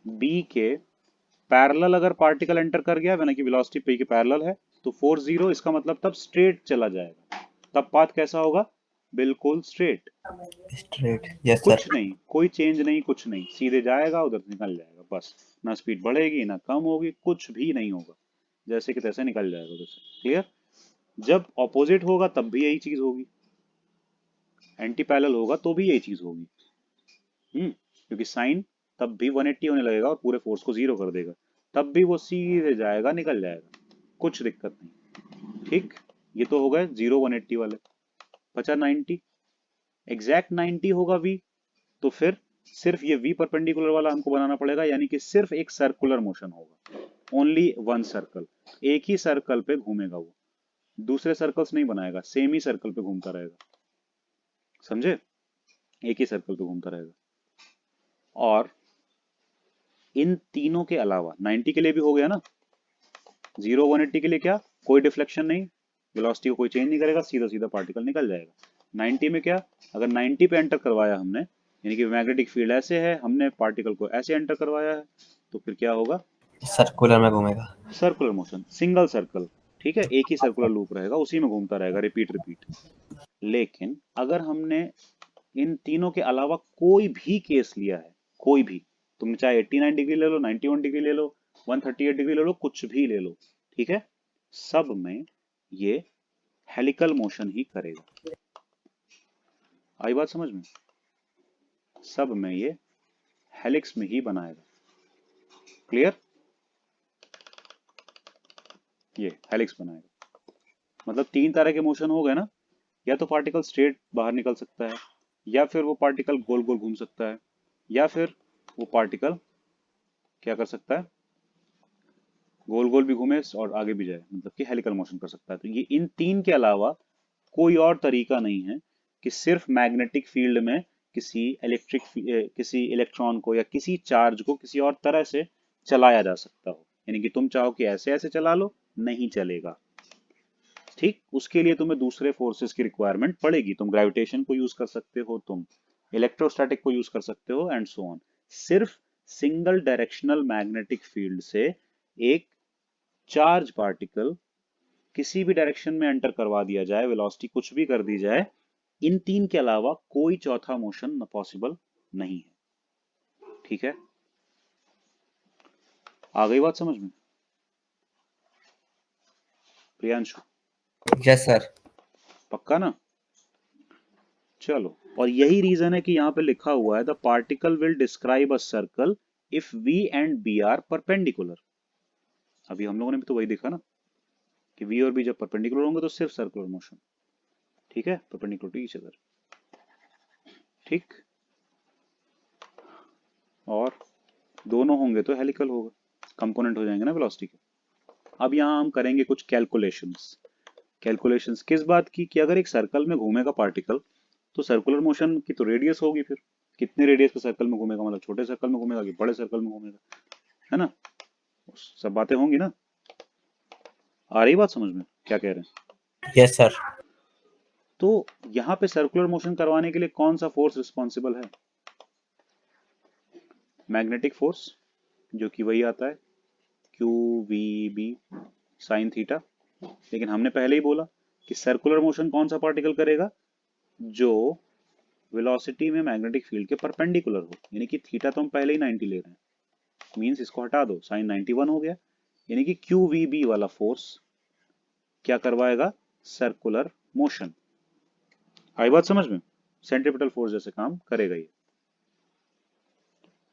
बी के पैरेलल अगर पार्टिकल एंटर कर गया, यानी कि वेलोसिटी पी के पैरेलल है, तो फोर्स जीरो, इसका मतलब तब स्ट्रेट चला जाएगा। तब पाथ कैसा होगा? बिल्कुल स्ट्रेट, स्ट्रेट। Yes sir. कुछ नहीं, कोई चेंज नहीं, कुछ नहीं, सीधे जाएगा, उधर निकल जाएगा बस। ना स्पीड बढ़ेगी ना कम होगी, कुछ भी नहीं होगा, जैसे कि तैसे निकल जाएगा उधर से। क्लियर? जब ऑपोजिट होगा तब भी यही चीज होगी, एंटी पैरेलल होगा तो भी यही चीज होगी। क्योंकि साइन तब भी 180 होने लगेगा और पूरे फोर्स को जीरो कर देगा, तब भी वो सीधे जाएगा, निकल जाएगा, कुछ दिक्कत नहीं। ठीक, ये तो हो गए 0 180 वाले। बचा 90, एग्जैक्ट 90 होगा v, तो फिर सिर्फ ये v परपेंडिकुलर वाला हमको बनाना पड़ेगा, यानी कि सिर्फ एक सर्कुलर मोशन होगा, ओनली वन सर्कल, एक ही सर्कल पे घूमेगा वो, दूसरे सर्कल्स नहीं बनाएगा, सेम ही सर्कल पे घूमता रहेगा। समझे? एक ही सर्कल पे घूमता रहेगा। और इन तीनों के अलावा 90 के लिए भी हो गया ना, 0 180 के लिए क्या, कोई डिफ्लेक्शन नहीं, वेलोसिटी को कोई चेंज नहीं करेगा, सीधा सीधा पार्टिकल निकल जाएगा। 90 में क्या, अगर 90 पे एंटर करवाया हमने, यानी कि मैग्नेटिक फील्ड ऐसे है, हमने पार्टिकल को ऐसे एंटर करवाया है, तो फिर क्या होगा? सर्कुलर में घूमेगा। Circular motion, single circle. ठीक है, एक ही सर्कुलर लूप रहेगा, उसी में घूमता रहेगा, रिपीट रिपीट। लेकिन अगर हमने इन तीनों के अलावा कोई भी केस लिया है, कोई भी, तुम चाहे 89 डिग्री ले लो, 91 डिग्री ले लो, 138 डिग्री ले लो, कुछ भी ले लो, ठीक है, सब में ये हेलिकल मोशन ही करेगा। आई बात समझ में? सब में ये हेलिक्स में ही बनाएगा। क्लियर? ये हेलिक्स बनाएगा, मतलब तीन तरह के मोशन हो गए ना, या तो पार्टिकल स्ट्रेट बाहर निकल सकता है, या फिर वो पार्टिकल गोल गोल घूम सकता है, या फिर वो पार्टिकल क्या कर सकता है, गोल गोल भी घूमे और आगे भी जाए, मतलब कि हेलिकल मोशन कर सकता है। तो ये इन तीन के अलावा कोई और तरीका नहीं है कि सिर्फ मैग्नेटिक फील्ड में किसी इलेक्ट्रॉन को या किसी चार्ज को किसी और तरह से चलाया जा सकता हो, यानी कि तुम चाहो कि ऐसे ऐसे चला लो, नहीं चलेगा। ठीक, उसके लिए तुम्हें दूसरे फोर्सेस की रिक्वायरमेंट पड़ेगी। तुम ग्रेविटेशन को यूज कर सकते हो, तुम इलेक्ट्रोस्टैटिक को यूज कर सकते हो, एंड सो ऑन। सिर्फ सिंगल डायरेक्शनल मैग्नेटिक फील्ड से एक चार्ज पार्टिकल किसी भी डायरेक्शन में एंटर करवा दिया जाए, वेलोसिटी कुछ भी कर दी जाए, इन तीन के अलावा कोई चौथा मोशन पॉसिबल नहीं है। ठीक है, आ गई बात समझ में प्रियांशु? Yes sir. पक्का ना? चलो, और यही रीजन है कि यहाँ पे लिखा हुआ है the particle will describe a circle if v and b are perpendicular. अभी हम लोगों ने भी तो वही देखा ना कि v और b जब परपेंडिकुलर होंगे तो सिर्फ सर्कुलर मोशन। ठीक है, परपेंडिकुलर टू ईच अदर। ठीक, और दोनों होंगे तो हेलिकल होगा, कंपोनेंट हो जाएंगे ना वेलोसिटी के। अब यहाँ हम करेंगे कुछ कैलकुलेशंस। कैलकुलेशंस किस बात की, कि अगर एक सर्कल में घूमेगा पार्टिकल, तो सर्कुलर मोशन की तो रेडियस होगी, फिर कितने रेडियस पे सर्कल में घूमेगा, मतलब छोटे सर्कल में घूमेगा कि बड़े सर्कल में घूमेगा, है ना? सब बातें होंगी ना। आ रही बात समझ में क्या कह रहे हैं? Yes sir. तो यहां पे सर्कुलर मोशन करवाने के लिए कौन सा फोर्स रिस्पॉन्सिबल है? मैग्नेटिक फोर्स, जो कि वही आता है q v B sine theta. लेकिन हमने पहले ही बोला कि सर्कुलर मोशन कौन सा पार्टिकल करेगा? जो वेलोसिटी में मैग्नेटिक फील्ड के परपेंडिकुलर हो, यानी कि थीटा तो हम पहले ही 90 ले रहे हैं, मींस इसको हटा दो, साइन 91 हो गया। यानी कि क्यू वी बी वाला फोर्स क्या करवाएगा? Circular motion. आई बात समझ में? सेंट्रीपिटल फोर्स जैसे काम करेगा ये।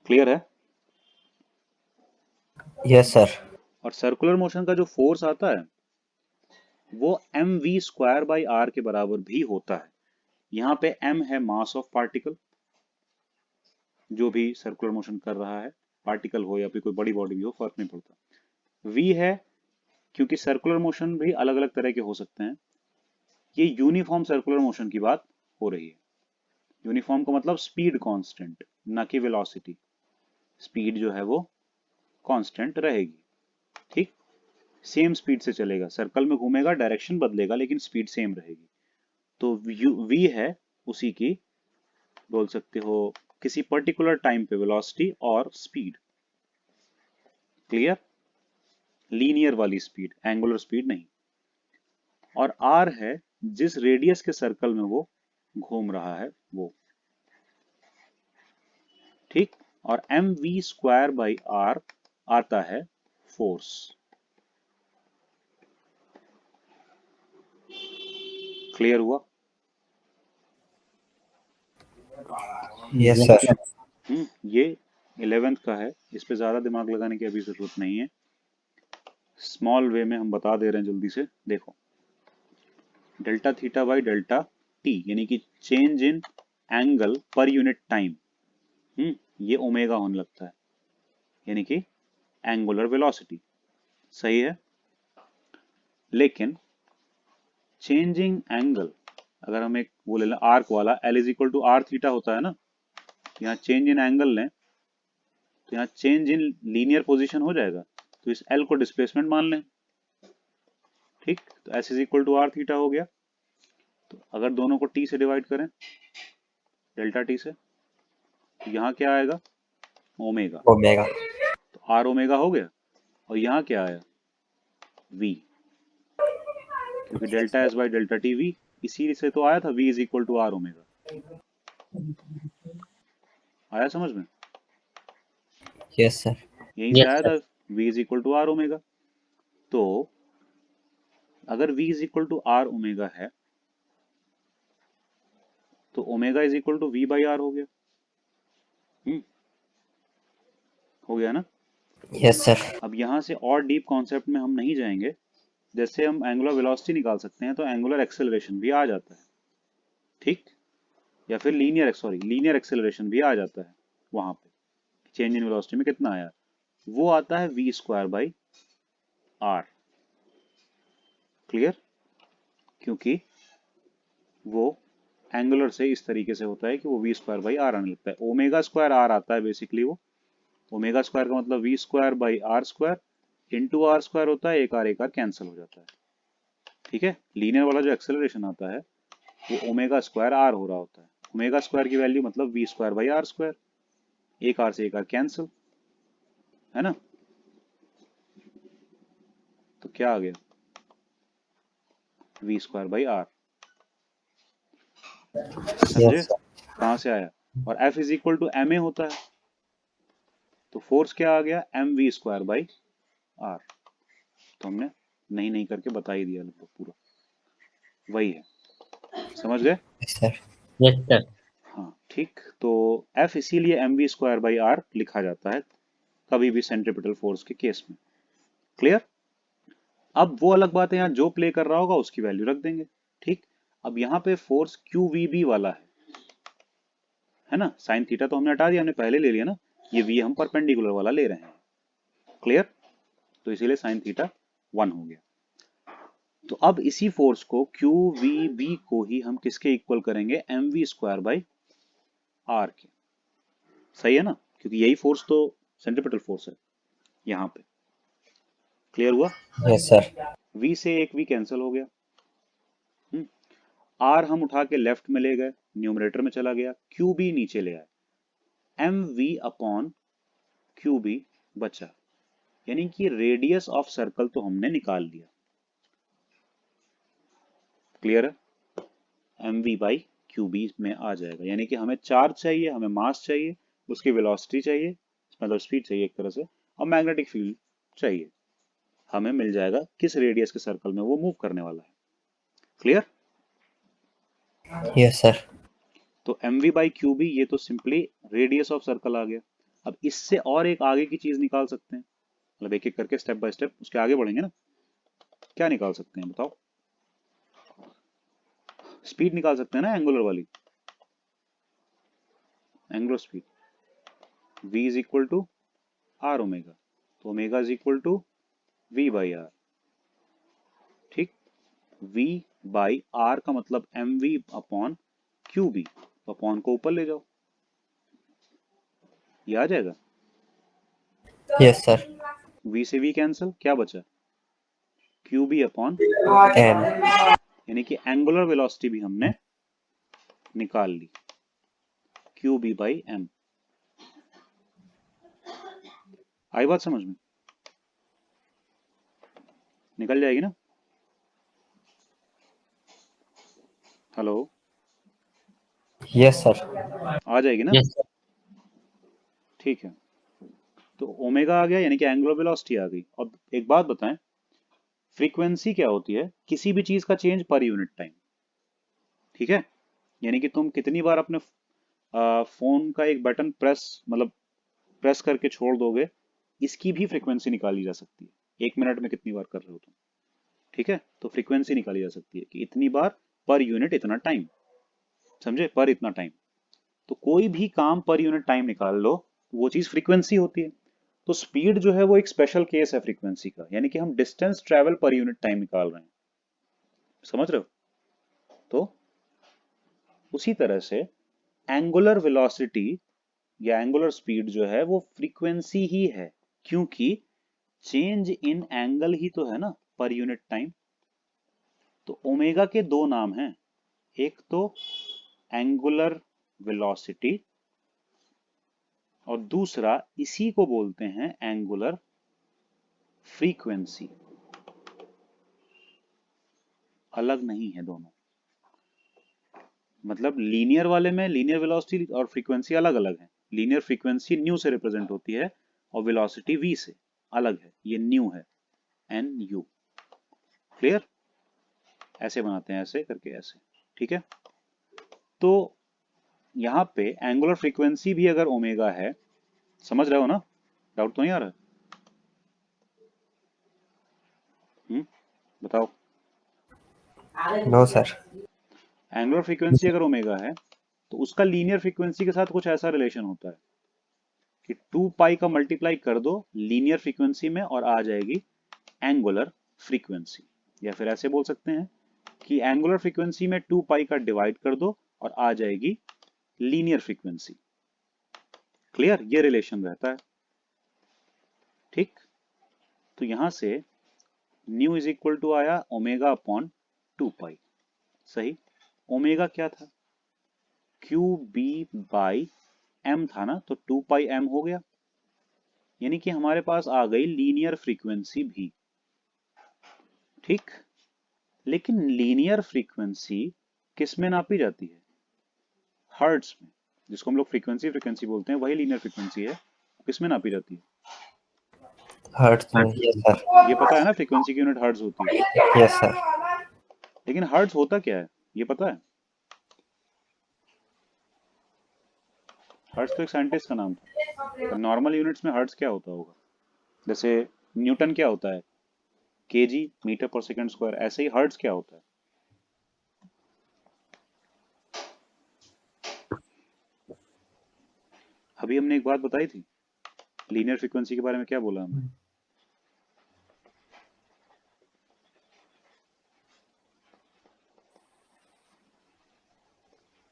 क्लियर है? Yes sir. और सर्कुलर मोशन का जो फोर्स आता है वो m v square by r के बराबर भी होता है। यहां पे m है मास ऑफ पार्टिकल, जो भी सर्कुलर मोशन कर रहा है, पार्टिकल हो या फिर कोई बड़ी बॉडी भी हो, फर्क नहीं पड़ता। v है, क्योंकि सर्कुलर मोशन भी अलग अलग तरह के हो सकते हैं, ये यूनिफॉर्म सर्कुलर मोशन की बात हो रही है। यूनिफॉर्म का मतलब स्पीड कांस्टेंट, ना कि वेलोसिटी। स्पीड जो है वो कांस्टेंट रहेगी, ठीक, सेम स्पीड से चलेगा, सर्कल में घूमेगा, डायरेक्शन बदलेगा, लेकिन स्पीड सेम रहेगी। तो v है उसी की, बोल सकते हो, किसी पर्टिकुलर टाइम पे वेलोसिटी और स्पीड। क्लियर? लीनियर वाली स्पीड, एंगुलर स्पीड नहीं। और r है जिस रेडियस के सर्कल में वो घूम रहा है वो, ठीक। और m v square by r आता है फोर्स। क्लियर हुआ? Yes Yes, sir. sir. ये 11th का है, इस पे ज्यादा दिमाग लगाने की अभी जरूरत नहीं है, स्मॉल वे में हम बता दे रहे हैं जल्दी से। देखो, delta theta by delta T, यानी कि change in angle per unit time, ये ओमेगा होने लगता है, यानी कि एंगुलर वेलोसिटी। सही है? लेकिन चेंजिंग एंगल, अगर हम एक वो ले लें आर्क वाला, l is equal to r theta होता है ना, यहाँ चेंज इन एंगल लें तो यहाँ चेंज इन लीनियर पोजीशन हो जाएगा, तो इस एल को डिस्प्लेसमेंट मान लें, ठीक। तो s is equal to r theta हो गया। तो अगर दोनों को टी से डिवाइड करें, डेल्टा टी से, तो यहाँ क्या आएगा? ओमेगा। ओमेगा। तो आर ओमेगा हो गया। और यहाँ क्या आया? वी, क्योंकि delta s by delta t v, इसी से तो आया था v is equal to are omega. आया समझ में? Yes sir. यहीं से Yes, आया sir. था v is equal to are omega. तो अगर v is equal to are omega है तो omega is equal to v by r हो गया। हो गया ना? Yes sir. अब यहां से और डीप कॉन्सेप्ट में हम नहीं जाएंगे। जैसे हम एंगुलर वेलोसिटी निकाल सकते हैं तो एंगुलर एक्सेलरेशन भी आ जाता है, ठीक। या फिर लीनियर एक्सेलरेशन भी आ जाता है वहां पे, चेंज इन वेलोसिटी में कितना आया, वो आता है v square by r. Clear? क्योंकि वो एंगुलर से इस तरीके से होता है कि वो वी स्क्वायर बाई आर आने लगता है। ओमेगा स्क्वायर आर आता है बेसिकली, वो ओमेगा स्क्वायर का मतलब v square by r square into r square होता है, एक आर कैंसिल हो जाता है, ठीक है। लीनियर वाला जो एक्सेलरेशन आता है वो ओमेगा स्क्वायर आर हो रहा होता है। ओमेगा स्क्वायर की वैल्यू मतलब v square by r square, एक आर से एक आर कैंसिल, है ना? तो क्या आ गया? V square by r. समझे यस सर। कहां से आया? और F is equal to m a होता है, तो फोर्स क्या आ गया? M v square by r. तो हमने नहीं नहीं करके बता ही दिया लगभग पूरा, वही है। समझ गए? Yes sir. Yes, sir. हाँ, ठीक। तो एफ इसीलिए m v square by r लिखा जाता है कभी भी सेंट्रीपिटल फोर्स के केस में। क्लियर? अब वो अलग बात है, यहाँ जो प्ले कर रहा होगा उसकी वैल्यू रख देंगे, ठीक। अब यहाँ पे फोर्स क्यू वी बी वाला है ना, साइन थीटा तो हमने हटा दिया, हमने पहले ले लिया ना, ये वी हम परपेंडिकुलर वाला ले रहे हैं। क्लियर? तो इसीलिए साइन थीटा 1 हो गया। तो अब इसी फोर्स को क्यू वी बी को ही हम किसके इक्वल करेंगे? M v square by r के। सही है ना? क्योंकि यही फोर्स तो सेंट्रीपिटल फोर्स है यहाँ पे। क्लियर हुआ? Yes sir. v से एक v कैंसिल हो गया। आर हम उठा के लेफ्ट में ले गए, न्यूमरेटर में चला गया, क्यू बी नीचे ले आए, m we upon Q B बचा, यानी कि रेडियस ऑफ सर्कल तो हमने निकाल लिया। क्लियर है? M we by Q B में आ जाएगा, यानी कि हमें चार्ज चाहिए, हमें मास चाहिए, उसकी वेलोसिटी चाहिए, मतलब स्पीड चाहिए एक तरह से, और मैग्नेटिक फील्ड चाहिए, हमें मिल जाएगा किस रेडियस के सर्कल में वो मूव करने वाला है। क्लियर? Yes sir. तो M we by Q B ये तो सिंपली रेडियस ऑफ सर्कल आ गया। अब इससे और एक आगे की चीज निकाल सकते हैं, मतलब एक एक करके स्टेप बाय स्टेप उसके आगे बढ़ेंगे ना। क्या निकाल सकते हैं बताओ? स्पीड निकाल सकते हैं ना, एंगुलर वाली, angular speed v is equal to are omega, तो omega is equal to v by R. ठीक, v बाई आर का मतलब M we upon Q B, upon को ऊपर ले जाओ, ये आ जाएगा। Yes sir. v से v कैंसिल, क्या बचा? Q B upon M. यानी कि एंगुलर वेलोसिटी भी हमने निकाल ली, क्यू बी बाई एम। आई बात समझ में? निकल जाएगी ना? Hello, yes sir. आ जाएगी ना? Yes, sir. ठीक है, तो ओमेगा आ गया, यानी कि एंगुलर वेलोसिटी आ गई। और एक बात बताएं, फ्रीक्वेंसी क्या होती है? किसी भी चीज का चेंज पर यूनिट टाइम। ठीक है, यानी कि तुम कितनी बार अपने फोन का एक बटन प्रेस, मतलब प्रेस करके छोड़ दोगे, इसकी भी फ्रीक्वेंसी निकाली जा सकती है। 1 मिनट में कितनी बार कर रहे हो तुम? ठीक है, तो फ्रीक्वेंसी निकाली जा सकती है कि इतनी बार पर यूनिट इतना टाइम, समझे? पर इतना टाइम, तो कोई भी काम पर यूनिट टाइम निकाल लो, वो चीज फ्रीक्वेंसी होती है। तो स्पीड जो है वो एक स्पेशल केस है फ्रीक्वेंसी का, यानी कि हम distance travel per unit time निकाल रहे हैं। समझ रहे हो? तो उसी तरह से एंगुलर वेलोसिटी या एंगुलर स्पीड जो है वो फ्रीक्वेंसी ही है, क्योंकि चेंज इन एंगल ही तो है ना पर यूनिट टाइम। तो ओमेगा के दो नाम हैं, एक तो एंगुलर वेलोसिटी और दूसरा इसी को बोलते हैं एंगुलर फ्रीक्वेंसी। अलग नहीं है दोनों, मतलब लीनियर वाले में लीनियर वेलोसिटी और फ्रीक्वेंसी अलग अलग है। लीनियर फ्रीक्वेंसी न्यू से रिप्रेजेंट होती है और वेलोसिटी v से अलग है, ये न्यू है, एन यू। क्लियर? ऐसे बनाते हैं, ऐसे करके ऐसे। ठीक है, तो यहाँ पे एंगुलर फ्रीक्वेंसी भी अगर ओमेगा है, समझ रहे हो ना? डाउट तो नहीं आ रहा? बताओ। No sir. एंगुलर फ्रीक्वेंसी अगर ओमेगा है तो उसका लीनियर फ्रीक्वेंसी के साथ कुछ ऐसा रिलेशन होता है कि 2 पाई का मल्टीप्लाई कर दो लीनियर फ्रीक्वेंसी में और आ जाएगी एंगुलर फ्रीक्वेंसी। या फिर ऐसे बोल सकते हैं कि एंगुलर फ्रीक्वेंसी में 2 पाई का डिवाइड कर दो और आ जाएगी लीनियर फ्रीक्वेंसी। क्लियर? ये रिलेशन रहता है। ठीक, तो यहां से न्यू इज इक्वल टू आया ओमेगा अपॉन 2 पाई। सही, ओमेगा क्या था? क्यू बी बाई एम था ना, तो 2 पाई एम हो गया, यानी कि हमारे पास आ गई लीनियर फ्रीक्वेंसी भी। ठीक, लेकिन लीनियर फ्रीक्वेंसी किस में नापी जाती है? हर्ट्ज में, जिसको हम लोग फ्रीक्वेंसी फ्रीक्वेंसी बोलते हैं, वही लीनियर फ्रीक्वेंसी है। किस में नापी जाती है? हर्ट्ज में। Yes sir. ये पता है ना, फ्रीक्वेंसी की यूनिट हर्ट्ज होती है। Yes sir. लेकिन हर्ट्ज होता क्या है, ये पता है? हर्ट्ज तो एक साइंटिस्ट का नाम था, नॉर्मल यूनिट्स में हर्ट्ज क्या होता होगा? जैसे न्यूटन क्या होता है? केजी, मीटर पर सेकंड स्क्वायर। ऐसे ही हर्ट्ज क्या होता है? अभी हमने एक बात बताई थी, लीनियर फ्रीक्वेंसी के बारे में क्या बोला हमने?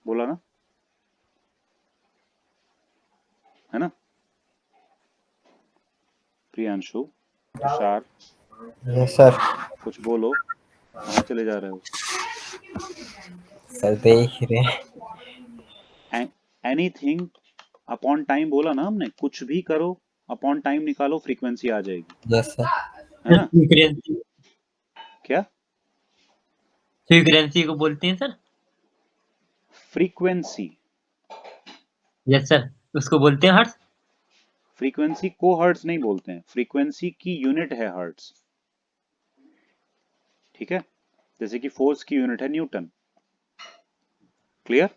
बोला ना, है ना? Priyanshu, Tushar, yes sir. कुछ बोलो, कहाँ चले जा रहे हो? सर देख रहे हैं। एनीथिंग अपॉन टाइम बोला ना हमने, कुछ भी करो अपॉन टाइम निकालो, फ्रीक्वेंसी आ जाएगी, यस सर। है ना? फ्रीक्वेंसी क्या फ्रीक्वेंसी को बोलते हैं सर। फ्रीक्वेंसी? यस सर, उसको बोलते हैं हर्ट्ज। फ्रीक्वेंसी को हर्ट्ज नहीं बोलते हैं, फ्रीक्वेंसी की यूनिट है हर्ट्ज, ठीक है? जैसे कि फोर्स की यूनिट है न्यूटन। क्लियर?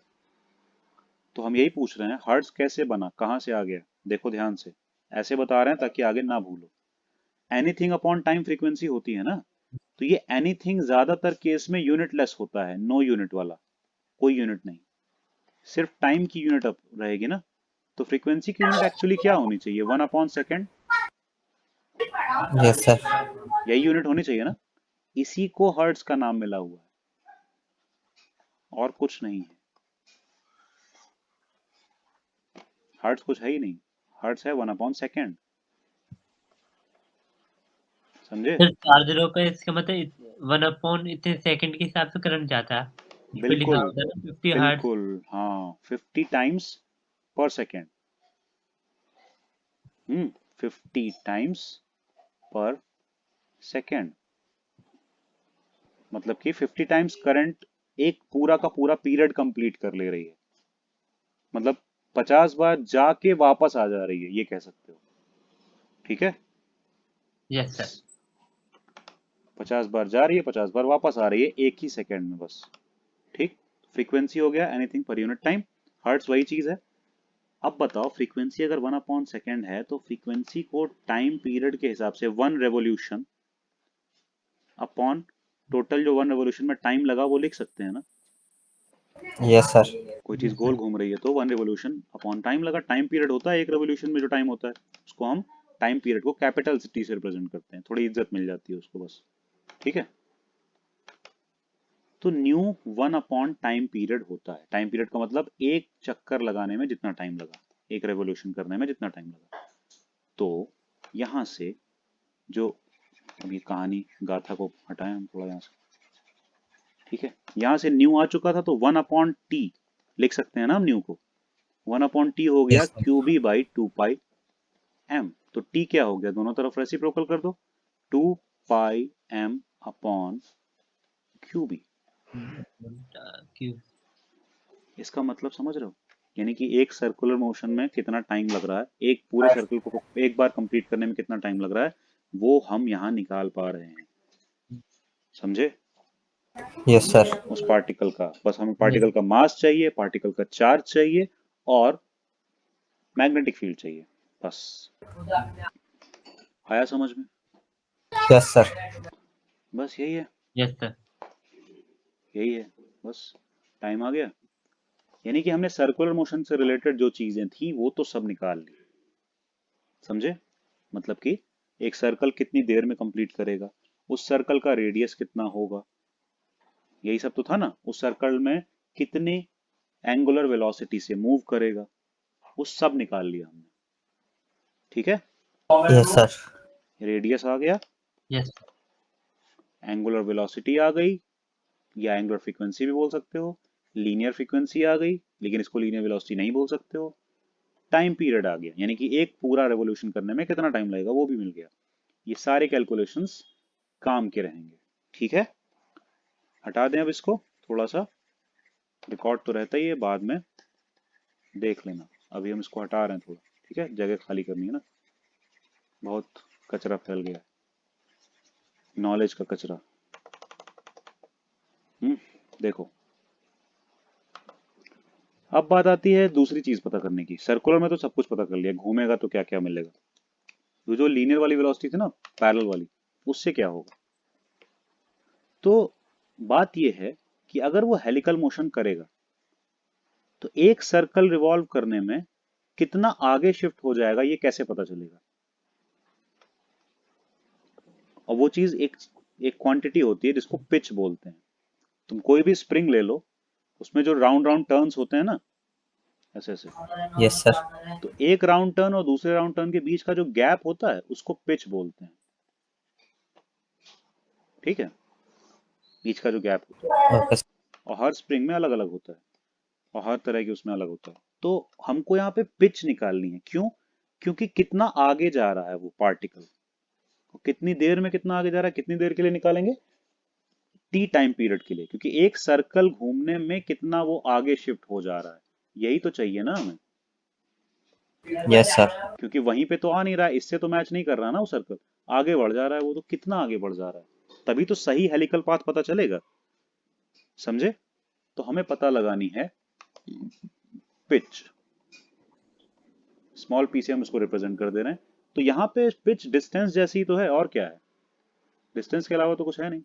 तो हम यही पूछ रहे हैं हर्ट्ज कैसे बना, कहां से आ गया? देखो ध्यान से, ऐसे बता रहे हैं ताकि आगे ना भूलो। एनीथिंग अपॉन टाइम फ्रीक्वेंसी होती है ना, तो ये एनीथिंग ज्यादातर केस में यूनिटलेस होता है, नो यूनिट वाला, कोई यूनिट नहीं, सिर्फ टाइम की यूनिट अप रहेगी ना। तो फ्रीक्वेंसी की यूनिट एक्चुअली क्या होनी चाहिए? 1/सेकेंड, यस सर। यही यूनिट होनी चाहिए ना। इसी को हर्ट्ज का नाम मिला हुआ है, और कुछ नहीं है। हर्ट्ज कुछ है ही नहीं, हर्ट्ज है 1/सेकेंड, समझे? सर चार्जरों पे इसका मतलब 1 अपॉन इतने सेकंड के हिसाब से करंट जाता है। इस पे लिखा बिल्कुल, होता है ना 50 हर्ट्ज। बिल्कुल, हाँ, 50 टाइम्स पर सेकेंड। 50 टाइम्स पर सेकेंड, मतलब कि 50 टाइम्स करंट एक पूरा का पूरा पीरियड कंप्लीट कर ले रही है, मतलब 50 बार जाके वापस आ जा रही है, ये कह सकते हो, ठीक है? Yes sir. 50 बार जा रही है, 50 बार वापस आ रही है, एक ही सेकेंड में बस, ठीक? फ्रीक्वेंसी हो गया anything per unit time, hertz वही चीज है। अब बताओ, फ्रीक्वेंसी अगर 1/सेकेंड है तो फ्रीक्वेंसी को टाइम पीरियड के हिसाब से 1 रेवोल्यूशन अपॉन टोटल जो 1 रेवोल्यूशन में टाइम लगा वो लिख सकते हैं ना। Yes sir. कोई चीज गोल घूम रही है तो 1 रेवोल्यूशन अपॉन टाइम लगा, टाइम पीरियड होता है एक रेवोल्यूशन में जो टाइम होता है, उसको हम टाइम पीरियड को कैपिटल टी से रिप्रेजेंट करते हैं, थोड़ी इज्जत मिल जाती है उसको बस, ठीक है? तो न्यू 1/टाइम पीरियड होता है। टाइम पीरियड का मतलब एक चक्कर लगाने में जितना टाइम लगा, एक रेवोल्यूशन करने में जितना टाइम लगा। तो यहां से जो, अभी कहानी गाथा को हटाएं हम थोड़ा यहाँ से, ठीक है? यहां से न्यू आ चुका था तो 1/टी लिख सकते हैं ना हम न्यू को। 1/टी हो गया यस सर। QB/2πm। तो टी क्या हो गया, दोनों तरफ रेसिप्रोकल कर दो, 2πm/QB। क्यों? इसका मतलब समझ रहे हो? यानी कि एक सर्कुलर मोशन में कितना टाइम लग रहा है, एक पूरे सर्कल को एक बार कंप्लीट करने में कितना टाइम लग रहा है, वो हम यहाँ निकाल पा रहे हैं, समझे? Yes sir. उस पार्टिकल का, बस हमें पार्टिकल का मास चाहिए, पार्टिकल का चार्ज चाहिए, और मैग्नेटिक फील्ड चाहिए, बस। आया समझ में? Yes sir. बस यही है, यस सर। यही है, बस। टाइम आ गया। यानी कि हमने सर्कुलर मोशन से रिलेटेड जो चीजें थी वो तो सब निकाल ली, समझे? मतलब कि एक सर्कल कितनी देर में कंप्लीट करेगा, उस सर्कल का रेडियस कितना होगा, यही सब तो था ना। उस सर्कल में कितने एंगुलर वेलोसिटी से मूव करेगा, वो सब निकाल लिया हमने, ठीक है? Yes sir. रेडियस आ गया, यस एंगुलर वेलोसिटी आ गई, या एंगुलर फ्रीक्वेंसी भी बोल सकते हो, लीनियर फ्रीक्वेंसी आ गई, लेकिन इसको लीनियर वेलोसिटी नहीं बोल सकते हो, टाइम पीरियड आ गया, यानी कि एक पूरा रेवोल्यूशन करने में कितना टाइम लगेगा वो भी मिल गया। ये सारे कैलकुलेशंस काम के रहेंगे, ठीक है? हटा दें अब इसको, थोड़ा सा रिकॉर्ड तो रहता ही है, बाद में देख लेना। अभी हम इसको हटा रहे हैं थोड़ा, ठीक है? जगह खाली करनी है ना, बहुत कचरा फैल गया, नॉलेज का कचरा। देखो, अब बात आती है दूसरी चीज पता करने की। सर्कुलर में तो सब कुछ पता कर लिया, घूमेगा तो क्या क्या मिलेगा। तो जो लीनियर वाली वेलोसिटी थी ना, पैरेलल वाली, उससे क्या होगा? तो बात यह है कि अगर वो हेलिकल मोशन करेगा तो एक सर्कल रिवॉल्व करने में कितना आगे शिफ्ट हो जाएगा, ये कैसे पता चलेगा? और वो चीज एक एक क्वांटिटी होती है जिसको पिच बोलते हैं। तुम कोई भी स्प्रिंग ले लो, उसमें जो राउंड राउंड टर्न्स होते हैं ना, ऐसे ऐसे, यस सर। तो एक राउंड टर्न और दूसरे राउंड टर्न के बीच का जो गैप होता है उसको पिच बोलते हैं, ठीक है? बीच का जो गैप होता है। ओके। और हर स्प्रिंग में अलग अलग होता है और हर तरह के उसमें अलग होता है। तो हमको यहाँ पे पिच निकालनी है। क्यों? क्योंकि कितना आगे जा रहा है वो पार्टिकल, कितनी देर में कितना आगे जा रहा है, कितनी देर के लिए निकालेंगे, टी टाइम पीरियड के लिए, क्योंकि एक सर्कल घूमने में कितना वो आगे शिफ्ट हो जा रहा है, यही तो चाहिए ना हमें। Yes sir. क्योंकि वहीं पे तो आ नहीं रहा है, इससे तो मैच नहीं कर रहा ना वो सर्कल, आगे बढ़ जा रहा है वो, तो कितना आगे बढ़ जा रहा है, तभी तो सही हेलिकल पाथ पता चलेगा। समझे? तो हमें पता लगानी है पिच। स्मॉल पी से हम उसको रिप्रेजेंट कर दे रहे हैं। तो यहाँ पे पिच डिस्टेंस जैसी ही तो है, और क्या है, डिस्टेंस के अलावा तो कुछ है नहीं।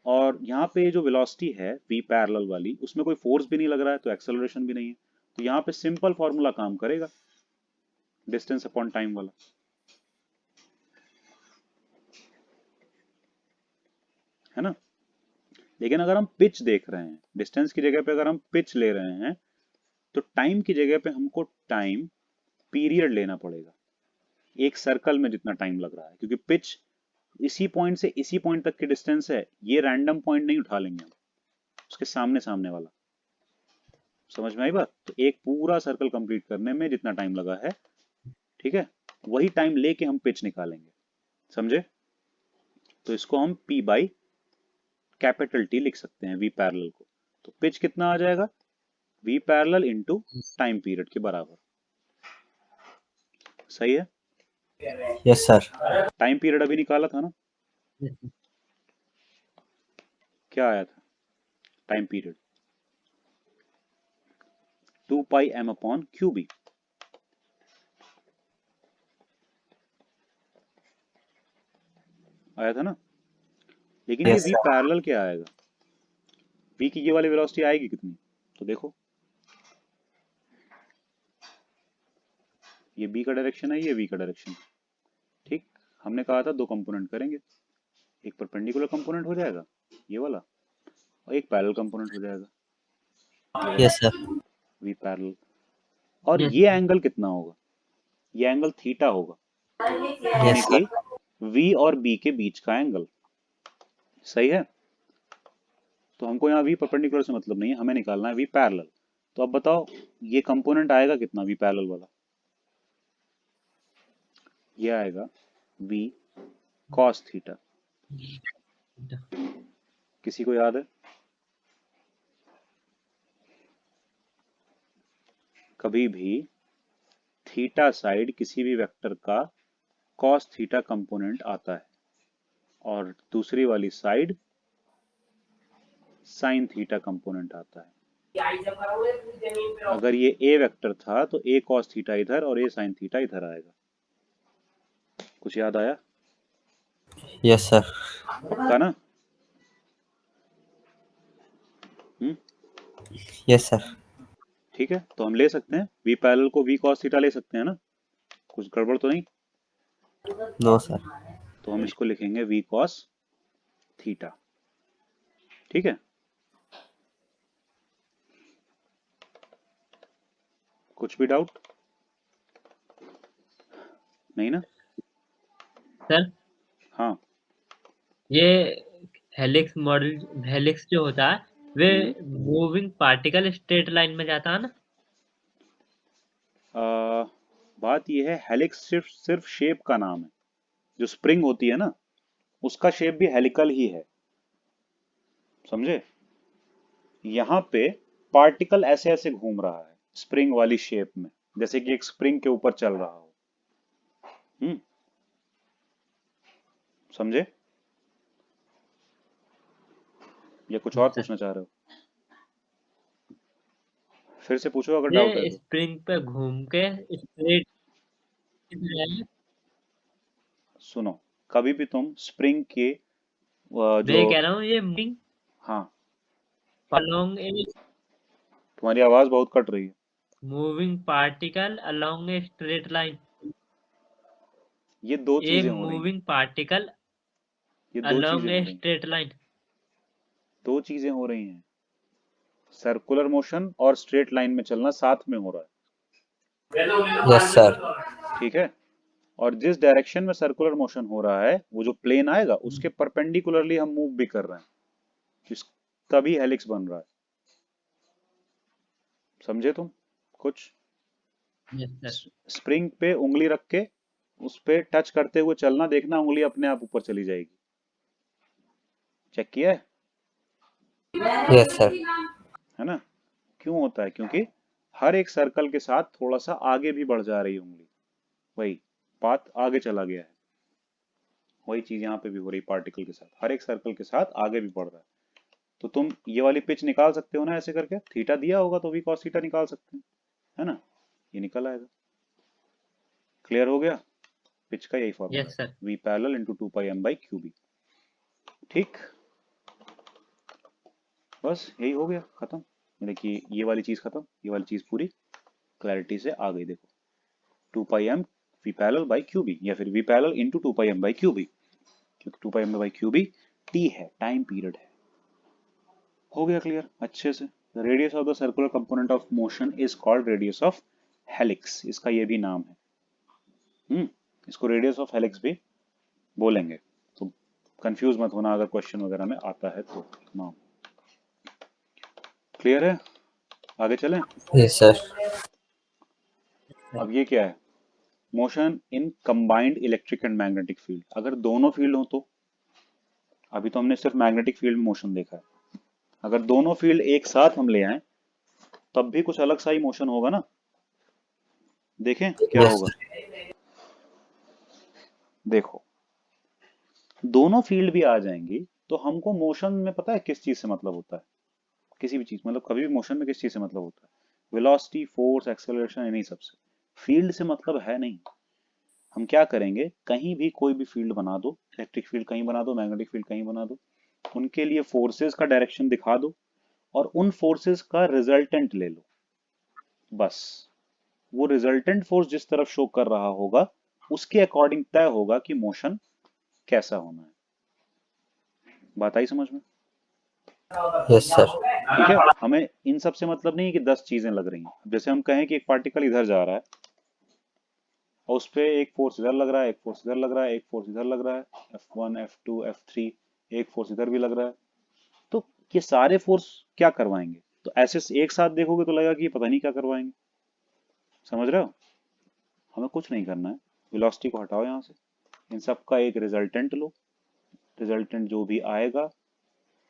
और यहाँ पे जो वेलोसिटी है v पैरेलल वाली, उसमें कोई फोर्स भी नहीं लग रहा है, तो एक्सेलरेशन भी नहीं है। तो यहाँ पे सिंपल फॉर्मूला काम करेगा, डिस्टेंस अपॉन टाइम वाला, है ना। लेकिन अगर हम पिच देख रहे हैं, डिस्टेंस की जगह पे अगर हम पिच ले रहे हैं, तो टाइम की जगह पे हमको टाइम पीरियड लेना पड़ेगा, एक सर्कल में जितना टाइम लग रहा है। क्योंकि पिच इसी पॉइंट से इसी पॉइंट तक की डिस्टेंस है, ये रैंडम पॉइंट नहीं उठा लेंगे हम, उसके सामने सामने वाला। समझ में आई बात? तो एक पूरा सर्कल कंप्लीट करने में जितना टाइम लगा है, ठीक है, वही टाइम लेके हम पिच निकालेंगे। समझे? तो इसको हम P बाई कैपिटल T लिख सकते हैं, V पैरेलल को। तो पिच कितना आ जाएगा, V parallel into time period के बराबर। सही है? Yes sir. टाइम पीरियड अभी निकाला था ना, क्या आया था टाइम पीरियड, 2 पाई m अपॉन क्यू बी। आया था ना। लेकिन ये यस V सर। पैरेलल क्या आएगा, V की ये वाली वेलोसिटी आएगी कितनी, तो देखो, ये B का डायरेक्शन है, ये V का डायरेक्शन है। ठीक, हमने कहा था दो कंपोनेंट करेंगे, एक परपेंडिकुलर कंपोनेंट हो जाएगा ये वाला, और एक पैरेलल कंपोनेंट हो जाएगा ये वाला, यस सर। V parallel. और यस ये एंगल कितना होगा, ये एंगल थीटा होगा, यानी यस कि सर। V और B के बीच का एंगल। सही है? तो हमको यहाँ V परपेंडिकुलर से मतलब नहीं है, हमें निकालना है V पैरेलल। तो अब बताओ ये कंपोनेंट आएगा कितना V पैरेलल वाला, ये आएगा V cos थीटा। किसी को याद है? कभी भी थीटा साइड किसी भी वेक्टर का cos थीटा कंपोनेंट आता है, और दूसरी वाली साइड sin थीटा कंपोनेंट आता है। अगर ये a वेक्टर था तो a cos थीटा इधर और a sin थीटा इधर आएगा। कुछ याद आया? Yes sir. पक्का ना? Yes sir. ठीक है, तो हम ले सकते हैं v पैरेलल को v cos थीटा ले सकते हैं ना, कुछ गड़बड़ तो नहीं? No sir. तो हम इसको लिखेंगे v cos थीटा। ठीक है, कुछ भी डाउट नहीं ना? सर, हाँ। ये हेलिक्स मॉडल, हेलिक्स जो होता है वे मूविंग पार्टिकल स्ट्रेट लाइन में जाता है ना। बात यह है, हेलिक्स सिर्फ सिर्फ शेप का नाम है। जो स्प्रिंग होती है ना, उसका शेप भी हेलिकल ही है। समझे? यहाँ पे पार्टिकल ऐसे ऐसे घूम रहा है स्प्रिंग वाली शेप में, जैसे कि एक स्प्रिंग के ऊपर चल रहा हो। समझे? या कुछ और सर, पूछना चाह रहे हो? फिर से पूछो अगर डाउट है ये तो। स्प्रिंग पे घूम के स्ट्रेट सुनो, कभी भी तुम स्प्रिंग के जो, मैं कह रहा हूँ ये मूविंग हाँ, अलोंग ए तुम्हारी आवाज बहुत कट रही है। Moving particle along a straight line, ये दो ए चीजें हो रही हैं, मूविंग पार्टिकल ये दो अलोंग चीजें ए हो रही हैं, स्ट्रेट लाइन। दो चीजें हो रही हैं। सर्कुलर मोशन और स्ट्रेट लाइन में चलना साथ में हो रहा है। Yes sir. ठीक है, और जिस डायरेक्शन में सर्कुलर मोशन हो रहा है, वो जो प्लेन आएगा उसके परपेंडिकुलरली हम मूव भी कर रहे हैं। तभी हेलिक्स बन रहा है। समझे तुम कुछ? Yes sir. स्प्रिंग पे उंगली रख के उस पे टच करते हुए चलना, देखना उंगली अपने आप ऊपर चली जाएगी। चेक किया है? Yes sir. है ना? क्यों होता है? क्योंकि हर एक सर्कल के साथ थोड़ा सा आगे भी बढ़ जा रही है उंगली, वही पाथ आगे चला गया है। वही चीज यहाँ पे भी हो रही, पार्टिकल के साथ हर एक सर्कल के साथ आगे भी बढ़ रहा है। तो तुम ये वाली पिच निकाल सकते हो ना, ऐसे करके थीटा दिया होगा तो भी कॉस थीटा निकाल सकते हैं, है ना? ये निकल आएगा। क्लियर हो गया? पिच का यही फॉर्मूला यस सर। है, v पैरेलल इंटू 2πm/qb। ठीक, बस यही हो गया, खत्म। यानी कि ये वाली चीज खत्म, ये वाली चीज पूरी क्लैरिटी से आ गई। देखो 2πm v parallel by qb, या फिर v पैरेलल इंटू 2πm/qb, क्योंकि 2πm/qb t है, टाइम पीरियड है। हो गया क्लियर अच्छे से? The radius of the circular component of motion is called radius of helix, इसका ये भी नाम है। इसको रेडियस ऑफ हेलिक्स भी बोलेंगे, तो कंफ्यूज मत होना अगर क्वेश्चन वगैरह में आता है तो। नाम क्लियर है? आगे चलें। Yes sir. अब ये क्या है? Motion in combined electric and magnetic field. अगर दोनों फील्ड हो तो, अभी तो हमने सिर्फ मैग्नेटिक फील्ड में मोशन देखा है, अगर दोनों फील्ड एक साथ हम ले आए तब भी कुछ अलग सा ही मोशन होगा ना। देखें क्या यस होगा। सर। देखो दोनों फील्ड भी आ जाएंगी तो हमको मोशन में पता है किस चीज से मतलब होता है? किसी भी चीज, मतलब कभी भी मोशन में किस चीज से मतलब होता है? वेलोसिटी, फोर्स, एक्सेलरेशन, इन्हीं सबसे। फील्ड से मतलब है नहीं। हम क्या करेंगे, कहीं भी कोई भी फील्ड बना दो, इलेक्ट्रिक फील्ड कहीं बना दो, मैग्नेटिक फील्ड कहीं बना दो, उनके लिए फोर्सेस का डायरेक्शन दिखा दो और उन फोर्सेस का रिजल्टेंट ले लो। बस वो रिजल्टेंट फोर्स जिस तरफ शो कर रहा होगा उसके अकॉर्डिंग तय होगा कि मोशन कैसा होना है। बात आई समझ में? Yes sir. ठीक है, हमें इन सब से मतलब नहीं है कि 10 चीजें लग रही हैं। जैसे हम कहें कि एक पार्टिकल इधर जा रहा है और उस पे एक फोर्स इधर लग रहा है, एक फोर्स इधर लग रहा है, एक फोर्स इधर लग रहा है, F1 F2 F3, एक फोर्स इधर भी लग रहा है। तो ये सारे फोर्स क्या करवाएंगे? तो ऐसे एक साथ देखोगे तो लगेगा कि ये पता नहीं क्या करवाएंगे। समझ रहे हो? हमें कुछ नहीं करना है, वेलोसिटी को हटाओ यहाँ से, इन सब का एक रिजल्टेंट लो, रिजल्टेंट जो भी आएगा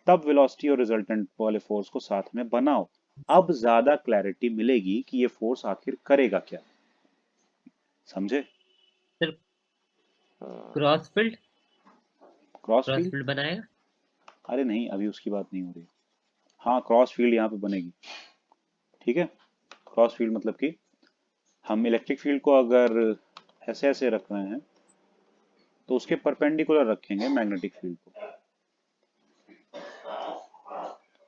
तब वेलोसिटी और रिजल्टेंट वाले फोर्स को साथ में बनाओ। अब ज्यादा क्लैरिटी मिलेगी कि ये फोर्स आखिर करेगा क्या। समझे? Sir cross field, cross cross field? Field बनाएगा। अरे नहीं, अभी उसकी बात नहीं हो रही। हाँ क्रॉस फील्ड यहाँ पे बनेगी। ठीक है, क्रॉस फील्ड मतलब कि हम इलेक्ट्रिक फील्ड को अगर ऐसे ऐसे रख रहे हैं तो उसके परपेंडिकुलर रखेंगे मैग्नेटिक फील्ड को।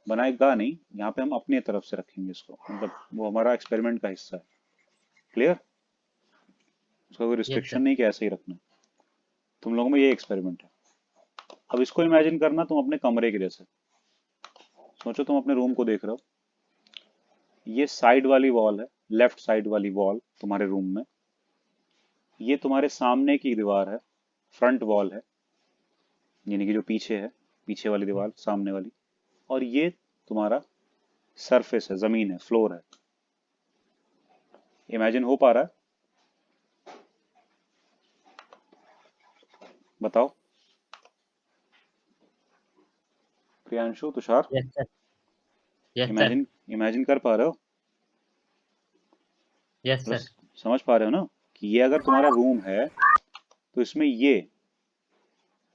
बनाएगा नहीं, यहाँ पे हम अपनी तरफ से रखेंगे इसको, मतलब वो हमारा एक्सपेरिमेंट का हिस्सा है। क्लियर? उसका कोई यस रिस्ट्रिक्शन सर। नहीं कि ऐसे ही रखना है। तुम लोगों में ये एक्सपेरिमेंट है। अब इसको इमेजिन करना तुम अपने कमरे के जैसे। सोचो तुम अपने रूम को देख रहे हो, ये साइड वाली वॉल है, लेफ्ट साइड वाली वॉल तुम्हारे रूम में, ये तुम्हारे सामने की दीवार है, फ्रंट वॉल है, यानी कि जो पीछे है, पीछे वाली दीवार, सामने वाली, और ये तुम्हारा सरफेस है, जमीन है, फ्लोर है। इमेजिन हो पा रहा है? बताओ Priyanshu, Tushar, yes sir. Yes sir. Imagine imagine कर पा रहे हो? यस मतलब सर। समझ पा रहे हो ना कि ये अगर तुम्हारा रूम है तो इसमें ये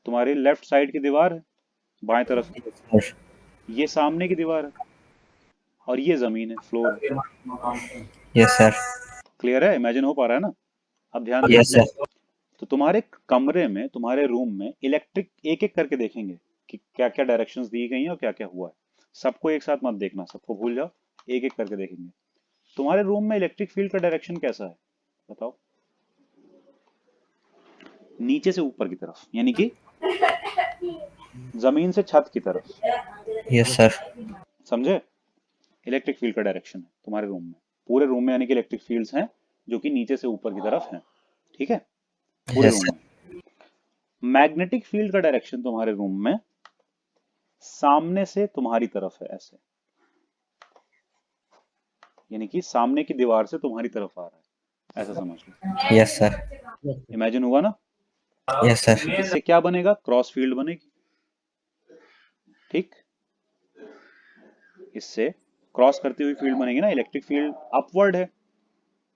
तुम्हारी लेफ्ट साइड की दीवार है, बाएं तरफ की, यस ये सामने की दीवार है, और ये जमीन है, फ्लोर है। सर। क्लियर है? इमेजिन हो पा रहा है ना? अब ध्यान यस देना। Yes sir. सर। तो तुम्हारे कमरे में, तुम्हारे रूम में इलेक्ट्रिक एक एक करके देखेंगे कि क्या क्या डायरेक्शंस दी गई हैं और क्या क्या हुआ है। सबको एक साथ मत देखना, सबको भूल जाओ, एक एक करके देखेंगे। तुम्हारे रूम में इलेक्ट्रिक फील्ड का डायरेक्शन कैसा है बताओ? नीचे से ऊपर की तरफ, यानी कि जमीन से छत की तरफ। Yes sir. समझे? इलेक्ट्रिक फील्ड का डायरेक्शन है तुम्हारे रूम में, पूरे रूम में, यानी कि इलेक्ट्रिक फील्ड्स हैं जो कि नीचे से ऊपर की तरफ हैं। ठीक है, पूरे यस रूम सर। में। मैग्नेटिक फील्ड का डायरेक्शन तुम्हारे रूम में सामने से तुम्हारी तरफ है ऐसे, यानी कि सामने की दीवार से तुम्हारी तरफ आ रहा है, ऐसा समझ लो। Yes sir. Yes, sir. Imagine हुआ ना? Yes sir. इससे क्या बनेगा? क्रॉस फील्ड बनेगी। ठीक, इससे क्रॉस करती हुई फील्ड बनेगी ना। इलेक्ट्रिक फील्ड अपवर्ड है,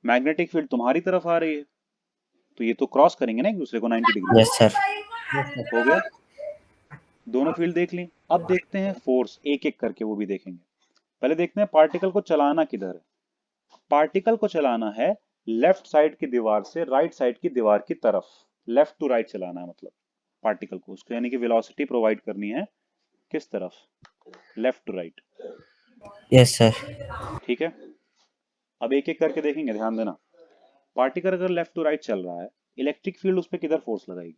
मैग्नेटिक फील्ड तुम्हारी तरफ आ रही है, तो ये तो क्रॉस करेंगे ना एक दूसरे को 90 degree. Yes sir. Yes, sir. हो गया, दोनों फील्ड देख ली। अब देखते हैं फोर्स, एक एक करके वो भी देखेंगे। पहले देखते हैं पार्टिकल को चलाना किधर है। पार्टिकल को चलाना है लेफ्ट साइड की दीवार से राइट साइड की दीवार की तरफ, लेफ्ट टू राइट चलाना है मतलब पार्टिकल को, उसको यानी कि वेलोसिटी प्रोवाइड करनी है किस तरफ? Left to right. Yes sir. ठीक है, अब एक एक करके देखेंगे, ध्यान देना। पार्टिकल अगर लेफ्ट टू राइट चल रहा है, इलेक्ट्रिक फील्ड उस पर किधर फोर्स लगाएगी?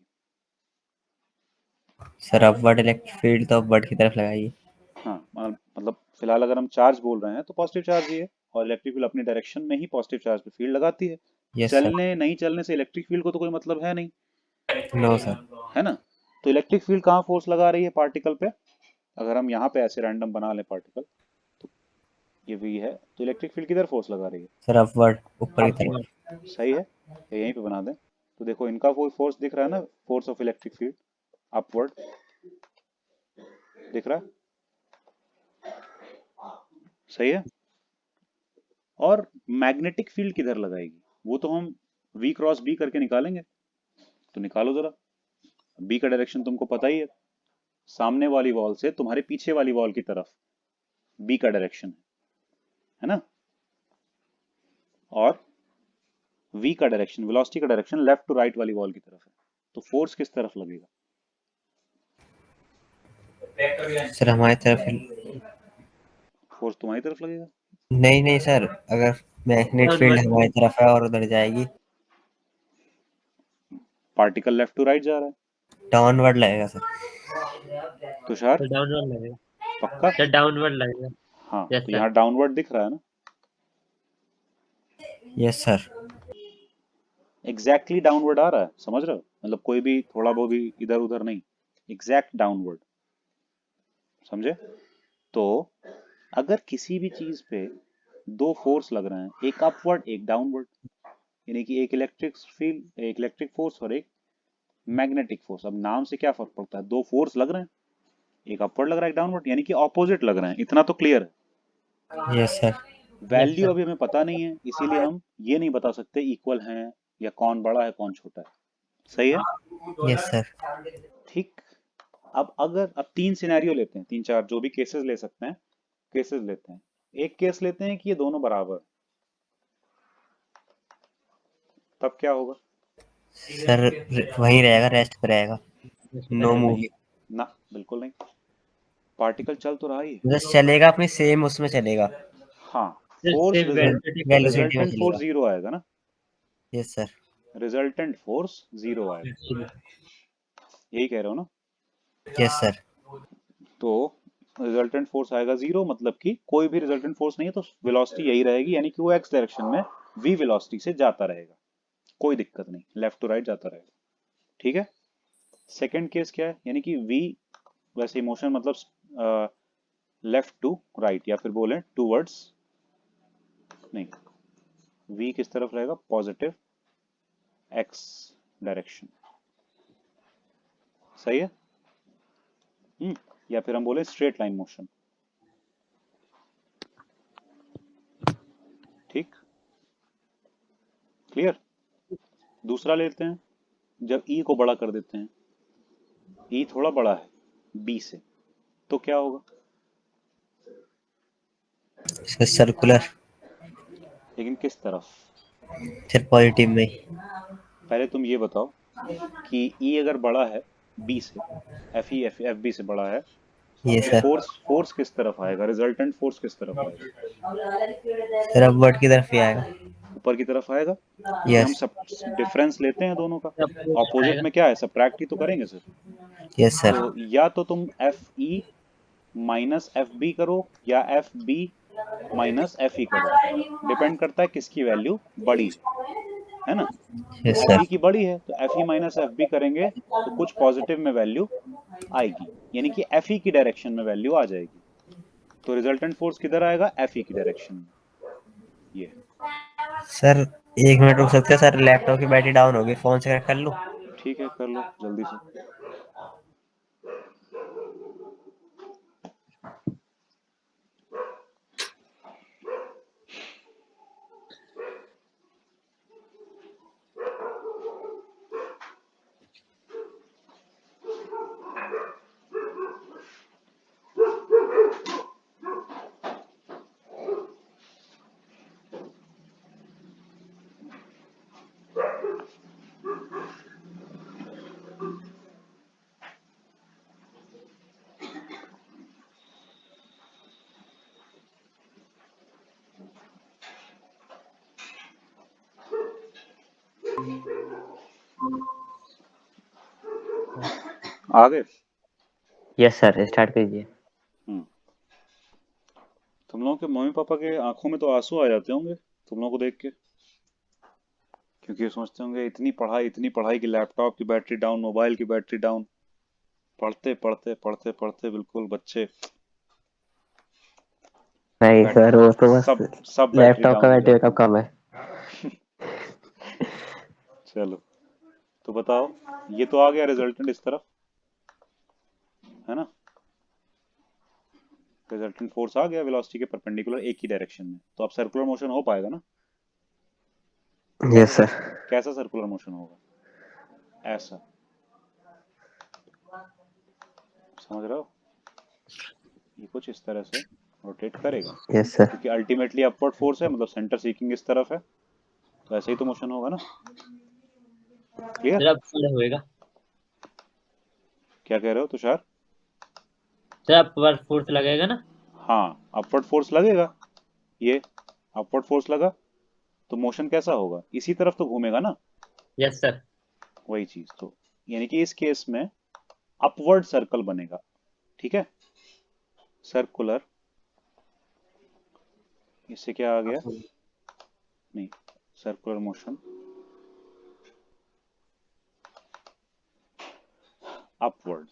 सर अपवर्ड इलेक्ट्रिक फील्ड तो अपवर्ड की तरफ लगाइए। हाँ, मतलब फिलहाल अगर हम चार्ज बोल रहे हैं तो पॉजिटिव चार्ज ही है, और इलेक्ट्रिक फील्ड अपनी डायरेक्शन में ही पॉजिटिव चार्ज पे फील्ड लगाती है। Yes sir. चलने नहीं चलने से इलेक्ट्रिक फील्ड को तो कोई मतलब है नहीं, नो सर। है ना? तो इलेक्ट्रिक फील्ड कहाँ फोर्स लगा रही है पार्टिकल पे? अगर हम यहाँ पे ऐसे रैंडम बना लें पार्टिकल, तो ये वी है, तो इलेक्ट्रिक फील्ड किधर फोर्स लगा रही है? सर अपवर्ड, ऊपर की तरफ। सही है, ये यहीं पे बना दें। तो देखो इनका फोर्स दिख रहा है ना, force of electric field upward दिख रहा है, सही है। और मैग्नेटिक फील्ड किधर लगाएगी? वो तो हम V क्रॉस B करके निकालेंगे, तो निकालो जरा। B का डायरेक्शन तुमको पता ही है, सामने वाली वॉल से तुम्हारे पीछे वाली वॉल की तरफ B का डायरेक्शन है ना? और V का डायरेक्शन, वेलोसिटी का डायरेक्शन लेफ्ट टू राइट वाली वॉल की तरफ है, तो फोर्स किस तरफ लगेगा? सर हमारी तरफ। फोर्स तुम्हारी तरफ लगेगा। नहीं नहीं सर, अगर मैग्नेट फील्ड हमारी तरफ है और उधर जाएगी, पार्टिकल लेफ्ट टू राइट जा रहा है, डाउनवर्ड लगेगा सर। तुषार तो डाउनवर्ड लगेगा, पक्का? सर डाउनवर्ड लगेगा। हाँ, यस तो सर। यहाँ डाउनवर्ड दिख रहा है ना? Yes sir. एग्जैक्टली डाउनवर्ड आ रहा है, समझ रहे हो? मतलब कोई भी थोड़ा बहुत भी इधर उधर नहीं, एग्जैक्ट डाउनवर्ड, समझे? तो अगर किसी भी चीज पे दो फोर्स लग रहे हैं, एक अपवर्ड एक डाउनवर्ड, यानी कि एक इलेक्ट्रिक फील्ड, एक इलेक्ट्रिक फोर्स और एक मैग्नेटिक फोर्स, अब नाम से क्या फर्क पड़ता है? दो फोर्स लग रहे हैं, एक अपवर्ड लग रहा है एक डाउनवर्ड, यानी कि ऑपोजिट लग रहे हैं, इतना तो क्लियर है। Yes sir. Value sir. अभी हमें पता नहीं है, इसीलिए हम ये नहीं बता सकते इक्वल हैं या कौन बड़ा है कौन छोटा है, सही है? Yes sir. ठीक, अब तीन सिनेरियो लेते हैं, तीन चार जो भी केसेस ले सकते हैं, केसेस लेते हैं। एक केस लेते हैं कि ये दोनों बराबर, तब क्या होगा? सर वहीं रहेगा, रेस्ट पे रहेगा, नो नहीं, मूविंग। ना बिल्कुल नहीं, पार्टिकल चल तो रहा ही है। बस चलेगा अपनी सेम उसमें चलेगा, हाँ, सर फोर्स सेम वेलोसिटी पे वेलोसिटी में रिजल्टेंट फोर्स चलेगा। जीरो आएगा ना, yes sir. Resultant force zero आएगा, चलेगा। यही कह रहे हो ना? Yes sir. तो रिजल्टेंट फोर्स आएगा जीरो, मतलब कि कोई भी रिजल्टेंट फोर्स नहीं है, तो वेलोसिटी यही रहेगी, यानी कि वो एक्स डायरेक्शन में v वेलोसिटी से जाता रहेगा, कोई दिक्कत नहीं, लेफ्ट टू राइट जाता रहेगा। ठीक है, सेकंड केस क्या है? यानी कि v, वैसे मोशन मतलब लेफ्ट टू राइट, या फिर बोले टूवर्ड्स, नहीं, v किस तरफ रहेगा? पॉजिटिव x डायरेक्शन, सही है? या फिर हम बोले स्ट्रेट लाइन मोशन। ठीक, क्लियर? दूसरा लेते हैं, जब e को बड़ा कर देते हैं, e थोड़ा बड़ा है b से, तो क्या होगा? सर सर्कुलर, लेकिन किस तरफ? फिर पॉजिटिव में। पहले तुम ये बताओ कि e अगर बड़ा है b से, एफ बी से बड़ा है, ये तो सर। फोर्स किस तरफ आएगा? रिजल्टेंट फोर्स किस तरफ आएगा? सर अपवर्ड की तरफ ही आएगा। ऊपर की तरफ आएगा, क्योंकि हम यस। सब डिफरेंस लेते हैं दोनों का, सब फोर्स ऑपोजिट आएगा। में क्या है, सबट्रैक्ट ही तो करेंगे सर। Yes sir. तो या तो तुम F E minus F B करो, या F B minus F E करो, डिपेंड करता है किसकी वैल्यू बड़ी है। है ना। यस तो सर। FE की बड़ी है तो FE माइनस FB करेंगे तो कुछ पॉजिटिव में वैल्यू आएगी, यानी कि FE की डायरेक्शन में वैल्यू आ जाएगी। तो रिजल्टेंट फोर्स किधर आएगा, FE की डायरेक्शन में। ये सर 1 मिनट रुक सकते हो सर, लैपटॉप की बैटरी डाउन होगी, फोन से कनेक्ट कर लूँ? ठीक है, कर लो जल्दी से। आ गए। यस सर, स्टार्ट कीजिए। हम्म। तुम लोगों के मम्मी पापा के आंखों में तो आंसू आ जाते होंगे तुम लोगों को देख के, क्योंकि ये सोचते होंगे इतनी पढ़ाई की लैपटॉप की बैटरी डाउन, मोबाइल की बैटरी डाउन, पढ़ते पढ़ते पढ़ते पढ़ते बिल्कुल बच्चे नहीं बैट सर, वो तो बस सब सब बैटरी लैपटॉप का डाउन हो बैटरी जाती बैकअप है। कम है। चलो, तो बताओ, ये तो आ गया रिजल्टेंट इस तरफ, है ना। रिजल्टेंट फोर्स आ गया वेलोसिटी के परपेंडिकुलर एक ही डायरेक्शन में, तो अब सर्कुलर मोशन हो पाएगा ना। कैसा यस सर, सर। कैसा सर्कुलर मोशन होगा, ऐसा, समझ रहे हो, ये कुछ इस तरह से रोटेट करेगा, यस सर। क्योंकि अल्टीमेटली अपवर्ड फोर्स है, मतलब सेंटर सीकिंग इस तरफ है, तो ऐसे ही तो मोशन होगा ना। क्लियर। सर अब फुल होएगा। क्या कह रहे हो तुषार। सर अब पर फोर्स लगेगा ना। हाँ, अपवर्ड फोर्स लगेगा, ये अपवर्ड फोर्स लगा तो मोशन कैसा होगा, इसी तरफ तो घूमेगा ना। Yes sir. वही चीज तो, यानी कि इस केस में अपवर्ड सर्कल बनेगा, ठीक है, सर्कुलर। इससे क्या आ गया, नहीं, सर्कुलर मोशन अपवर्ड,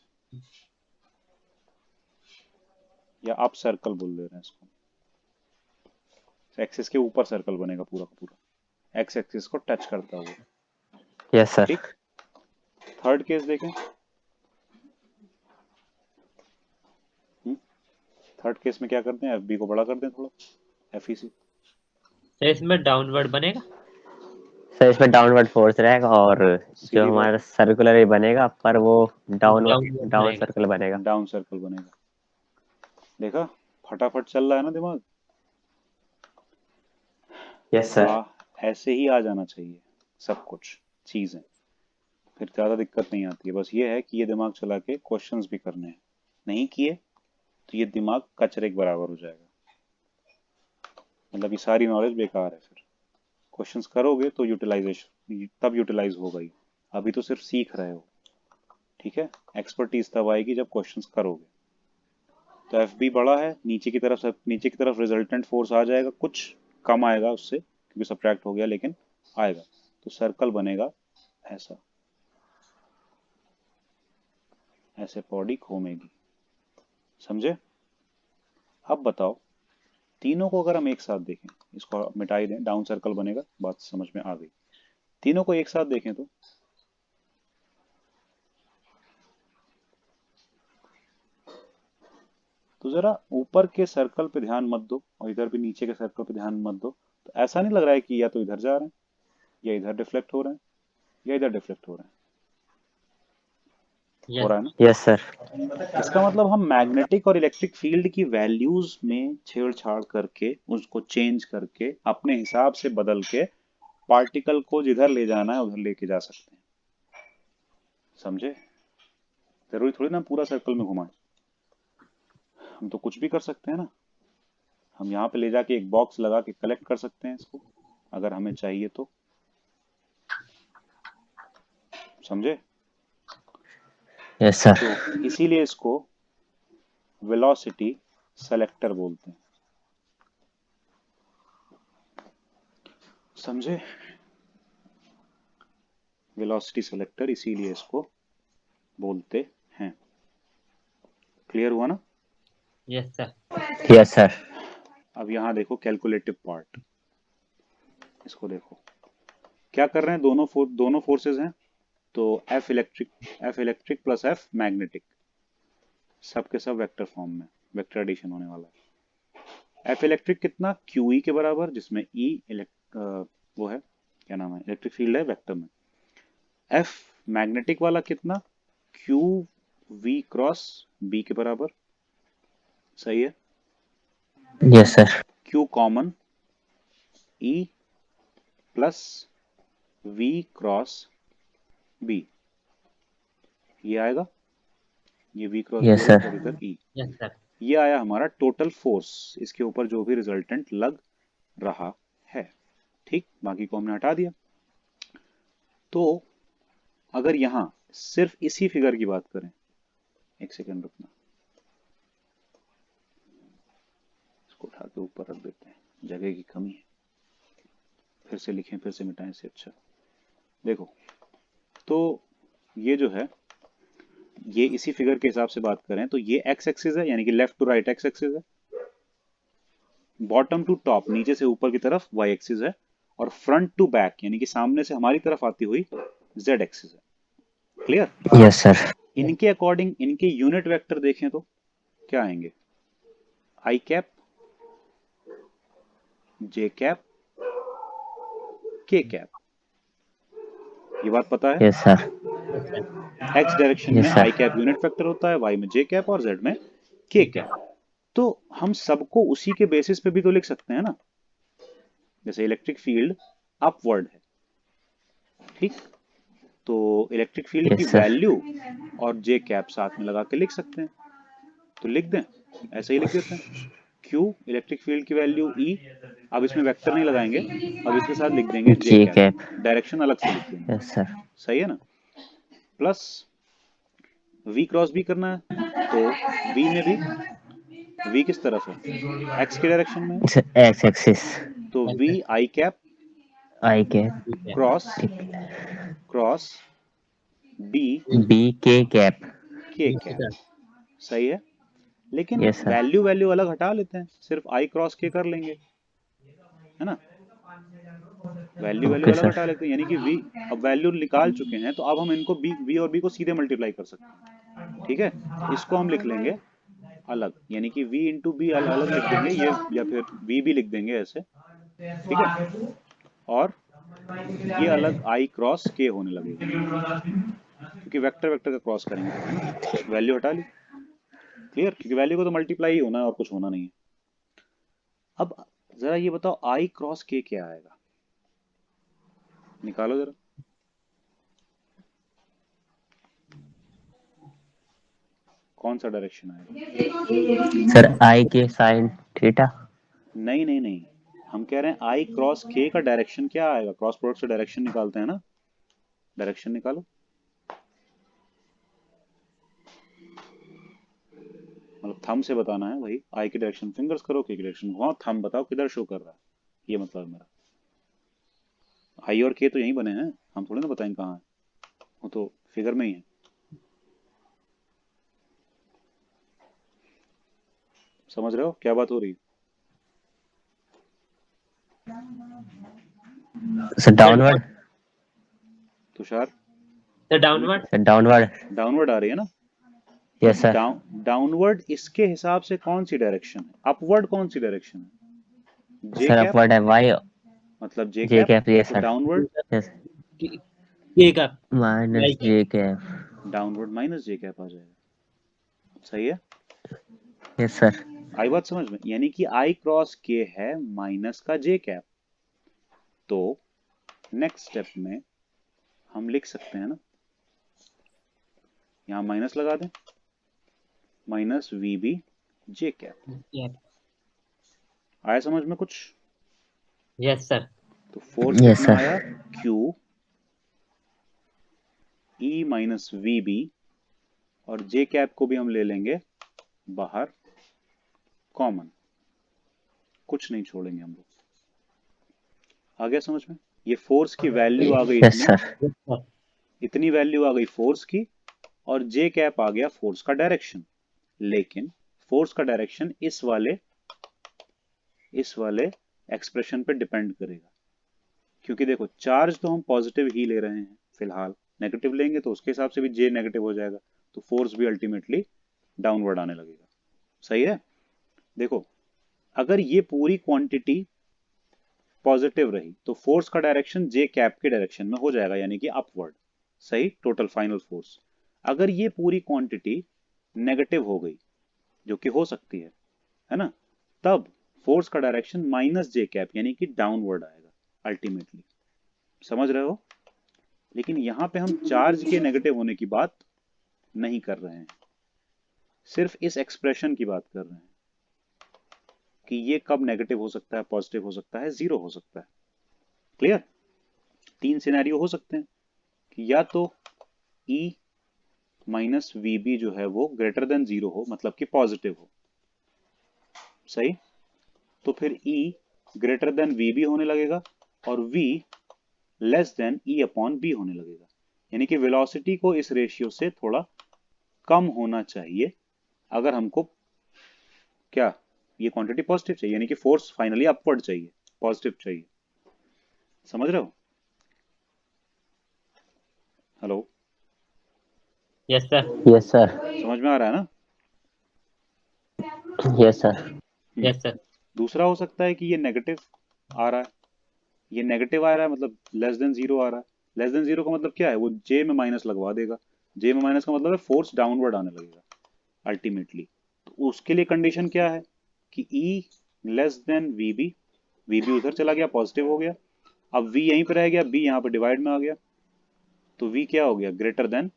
या अप सर्कल बोल दे रहे हैं इसको। एक्सिस के ऊपर सर्कल बनेगा पूरा का पूरा, एक्स एक्सिस को टच करता हुआ। Yes sir. ठीक। थर्ड केस देखें। थर्ड केस में क्या करते हैं, FB को बड़ा कर दें थोड़ा, FEC। सर इसमें डाउनवर्ड बनेगा। सर इसमें डाउनवर्ड फोर्स रहेगा, और जो सीधी बात, हमारा सर्कुलर ही बनेगा पर वो डाउन डाउनवर्ड डाउन बनेगा। सर्कल बनेगा। डाउन सर्कल बनेगा। देखा, फटाफट चल रहा है ना दिमाग। Yes sir. ऐसे ही आ जाना चाहिए सब कुछ चीजें, फिर ज्यादा दिक्कत नहीं आती है। बस ये है कि ये दिमाग चला के क्वेश्चंस भी करने हैं, नहीं किए तो ये दिमाग कचरे के बराबर हो जाएगा, मतलब ये सारी नॉलेज बेकार है। फिर क्वेश्चंस करोगे तो यूटिलाइजेशन तब यूटिलाइज होगा ही, अभी तो सिर्फ सीख रहे हो, ठीक है। एक्सपर्टीज तब आएगी जब क्वेश्चंस करोगे। तो FB बड़ा है, नीचे की तरफ रिजल्टेंट फोर्स आ जाएगा, कुछ कम आएगा उससे क्योंकि सब्ट्रैक्ट हो गया, लेकिन आएगा। तो सर्कल बनेगा ऐसा, ऐसे बॉडी घूमेगी, समझे। अब बताओ, तीनों को अगर हम एक साथ देखें, इसको मिटाई दें, डाउन सर्कल बनेगा, बात समझ में आ गई। तीनों को एक साथ देखें तो जरा ऊपर के सर्कल पे ध्यान मत दो और इधर भी नीचे के सर्कल पे ध्यान मत दो। तो ऐसा नहीं लग रहा है कि या तो इधर जा रहे हैं, या इधर डिफ्लेक्ट हो रहे हैं, या इधर डिफ्लेक्ट हो रहे हैं, हो यस। रहा है ना। Yes sir. इसका मतलब हम मैग्नेटिक और इलेक्ट्रिक फील्ड की वैल्यूज में छेड़छाड़ करके, उसको चेंज करके, अपने हिसाब से बदल के पार्टिकल को जिधर ले जाना है उधर लेके जा सकते हैं, समझे। जरूरी थोड़ी ना पूरा सर्कल में घुमाएं, हम तो कुछ भी कर सकते हैं ना। हम यहाँ पे ले जाके एक बॉक्स लगा के कलेक्ट कर सकते हैं इसको, अगर हमें चाहिए तो, समझे। Yes sir. तो इसीलिए इसको वेलोसिटी सेलेक्टर बोलते हैं, समझे। वेलोसिटी सेलेक्टर, इसीलिए इसको बोलते हैं। क्लियर हुआ ना? Yes sir. Yes sir. अब यहाँ देखो कैलकुलेटिव पार्ट, इसको देखो क्या कर रहे हैं। दोनों फोर्सेस हैं, तो F electric plus F magnetic, सब के सब वेक्टर फॉर्म में, वेक्टर एडिशन होने वाला है। एफ इलेक्ट्रिक कितना, क्यू ई के बराबर, जिसमें ई वो है, क्या नाम है, इलेक्ट्रिक फील्ड है वेक्टर में। एफ मैग्नेटिक वाला कितना, क्यू वी क्रॉस बी के बराबर, सही है। Yes sir. Q common, E plus v cross B, ये आएगा, ये वी क्रॉस बी यस आएगा सर। और इधर ई। Yes sir. ये आया हमारा टोटल फोर्स, इसके ऊपर जो भी रिजल्टेंट लग रहा है। ठीक, बाकी को हमने हटा दिया। तो अगर यहां सिर्फ इसी फिगर की बात करें, एक सेकंड रुकना, इसको उठा के ऊपर रख देते हैं, जगह की कमी है। फिर से लिखें, फिर से मिटाएं, से अच्छा। देखो, तो ये जो है, ये इसी फिगर के हिसाब से बात करें तो ये एक्स एक्सिस है, यानी कि left to right x axis है। बॉटम टू टॉप, नीचे से ऊपर की तरफ वाई एक्सिस है। और फ्रंट टू बैक, यानी कि सामने से हमारी तरफ आती हुई जेड एक्सिस है। क्लियर? Yes sir. इनके अकॉर्डिंग इनके यूनिट वेक्टर देखें तो क्या आएंगे, I cap, J cap, K cap. ये बात पता है? Yes sir. Yes sir. X direction में yes I sir. Cap unit vector होता है, वाई में जे कैप और जेड में के ठीक है। कैप। तो हम सबको उसी के बेसिस पे भी तो लिख सकते हैं ना। जैसे इलेक्ट्रिक फील्ड अपवर्ड है, ठीक, तो इलेक्ट्रिक फील्ड की यस सर। वैल्यू और जे कैप साथ में लगा के लिख सकते हैं। तो लिख दें, ऐसे ही लिख देते हैं, क्यू इलेक्ट्रिक फील्ड की वैल्यू ई। अब इसमें वेक्टर नहीं लगाएंगे, अब इसके साथ लिख देंगे जे जे कैप, कैप। डायरेक्शन अलग से लिख देंगे। Yes sir. सही है ना? प्लस वी क्रॉस बी करना है, तो वी में भी, वी किस तरफ है, एक्स की डायरेक्शन में है, एक्स एक्सिस। तो v i cap i cap. ठीक है। Cross cross B B k cap. K ठीक है कैप। सर। सही है, लेकिन यस सर। वैल्यू वैल्यू अलग हटा लेते हैं, सिर्फ आई क्रॉस के कर लेंगे, है ना। वैल्यू वैल्यू ओके अलग सर। हटा लेते हैं, यानी कि वी, अब वैल्यू निकाल चुके हैं तो अब हम इनको बी, वी और बी को सीधे मल्टीप्लाई कर सकते हैं। ठीक है, इसको हम लिख लेंगे अलग, यानी कि v इंटू बी अलग लिख देंगे ये, या फिर v भी लिख देंगे ऐसे। ठीक है, और ये अलग i क्रॉस k होने लगेगा, क्योंकि वेक्टर वेक्टर का क्रॉस करेंगे तो, है ना। वैल्यू हटा ली। क्लियर? क्योंकि वैल्यू को तो मल्टीप्लाई ही होना है और कुछ होना नहीं है। अब जरा ये बताओ i क्रॉस k क्या आएगा, निकालो जरा। कौन सा डायरेक्शन आएगा? सर आई के साइन थीटा। नहीं नहीं नहीं, हम कह रहे हैं i क्रॉस k का डायरेक्शन क्या आएगा। क्रॉस प्रोडक्ट से डायरेक्शन निकालते हैं ना, डायरेक्शन निकालो। मतलब थंब से बताना है भाई, आई की डायरेक्शन फिंगर्स करो, के की डायरेक्शन घुमाओ, थंब बताओ किधर शो कर रहा है, ये मतलब है मेरा। आई और के तो यहीं बने हैं, हम थोड़ी ना बताएंगे कहाँ है, वो तो फिगर में ही है। समझ रहे हो क्या बात हो रही है? Sir downward. Tushar, sir downward. Sir downward. Downward आ रही है ना। तो यस सर। डाउनवर्ड इसके हिसाब से कौन सी डायरेक्शन है, अपवर्ड कौन सी डायरेक्शन है, जे सर कैप, अपवर्ड है वाई। मतलब जे जे कैप। कैप। यस तो सर। Downward, yes. के का माइनस वाई का। जे कैप। डाउनवर्ड माइनस जे कैप आ जाएगा। सही है, यस सर। आई बात समझ में, यानी कि आई क्रॉस के है माइनस का जे कैप। तो नेक्स्ट स्टेप में हम लिख सकते हैं ना, यहां माइनस लगा दें, minus v B j cap. आया समझ में कुछ? Yes sir. तो फोर्स यस कितना सर। आया, q E minus v B, और जे कैप को भी हम ले लेंगे बाहर कॉमन, कुछ नहीं छोड़ेंगे हम लोग। आ गया समझ में? ये फोर्स की वैल्यू आ गई यस इसमें, सर। Yes sir. इतनी वैल्यू आ गई फोर्स की और जे कैप आ गया फोर्स का डायरेक्शन। लेकिन फोर्स का डायरेक्शन इस वाले एक्सप्रेशन पे डिपेंड करेगा, क्योंकि देखो चार्ज तो हम पॉजिटिव ही ले रहे हैं फिलहाल, नेगेटिव लेंगे तो उसके हिसाब से भी जे नेगेटिव हो जाएगा, तो फोर्स भी अल्टीमेटली डाउनवर्ड आने लगेगा। सही है। देखो अगर ये पूरी क्वांटिटी पॉजिटिव रही तो फोर्स का डायरेक्शन जे कैप के डायरेक्शन में हो जाएगा, यानी कि अपवर्ड। सही, टोटल फाइनल फोर्स। अगर ये पूरी क्वांटिटी नेगेटिव हो गई, जो कि हो सकती है ना, तब फोर्स का डायरेक्शन माइनस जे कैप यानी कि डाउनवर्ड आएगा अल्टीमेटली। समझ रहे हो। लेकिन यहां पे हम चार्ज के नेगेटिव होने की बात नहीं कर रहे हैं, सिर्फ इस एक्सप्रेशन की बात कर रहे हैं कि ये कब नेगेटिव हो सकता है, पॉजिटिव हो सकता है, जीरो हो सकता है। क्लियर। 3 सिनेरियो हो सकते हैं कि या तो E माइनस VB जो है वो ग्रेटर देन जीरो हो, मतलब कि पॉजिटिव हो। सही, तो फिर E ग्रेटर देन VB होने लगेगा और V less than E upon B होने लगेगा, यानी कि वेलोसिटी को इस रेशियो से थोड़ा कम होना चाहिए अगर हमको क्या ये क्वांटिटी पॉजिटिव चाहिए, यानी कि फोर्स फाइनली अपवर्ड चाहिए, पॉजिटिव चाहिए। समझ रहे हो। Hello. Yes sir. Yes sir. समझ में आ रहा है ना। Yes sir. Yes sir. दूसरा हो सकता है कि ये नेगेटिव आ रहा है, ये नेगेटिव आ रहा है मतलब लेस देन जीरो आ रहा है। लेस देन जीरो का मतलब क्या है, वो जे में माइनस लगवा देगा। जे में माइनस का मतलब है फोर्स डाउनवर्ड आने लगेगा अल्टीमेटली। तो उसके लिए कंडीशन क्या है कि E less than VB, VB उधर चला गया, पॉजिटिव हो गया। अब V यहीं पे रह गया, B यहाँ पे डिवाइड में आ गया, तो V क्या हो गया, greater than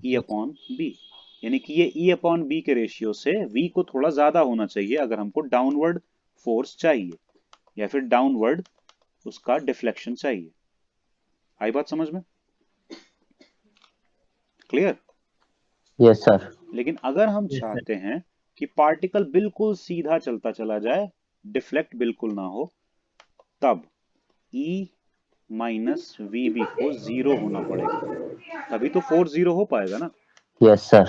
E upon B, यानी कि ये E अपॉन B के रेशियो से V को थोड़ा ज्यादा होना चाहिए अगर हमको डाउनवर्ड फोर्स चाहिए या फिर डाउनवर्ड उसका डिफ्लेक्शन चाहिए। आई बात समझ में। क्लियर। Yes sir. लेकिन अगर हम यस सर। चाहते हैं कि पार्टिकल बिल्कुल सीधा चलता चला जाए, डिफ्लेक्ट बिल्कुल ना हो, तब E माइनस VB को जीरो होना पड़ेगा, तभी तो फोर्स जीरो हो पाएगा ना। Yes sir.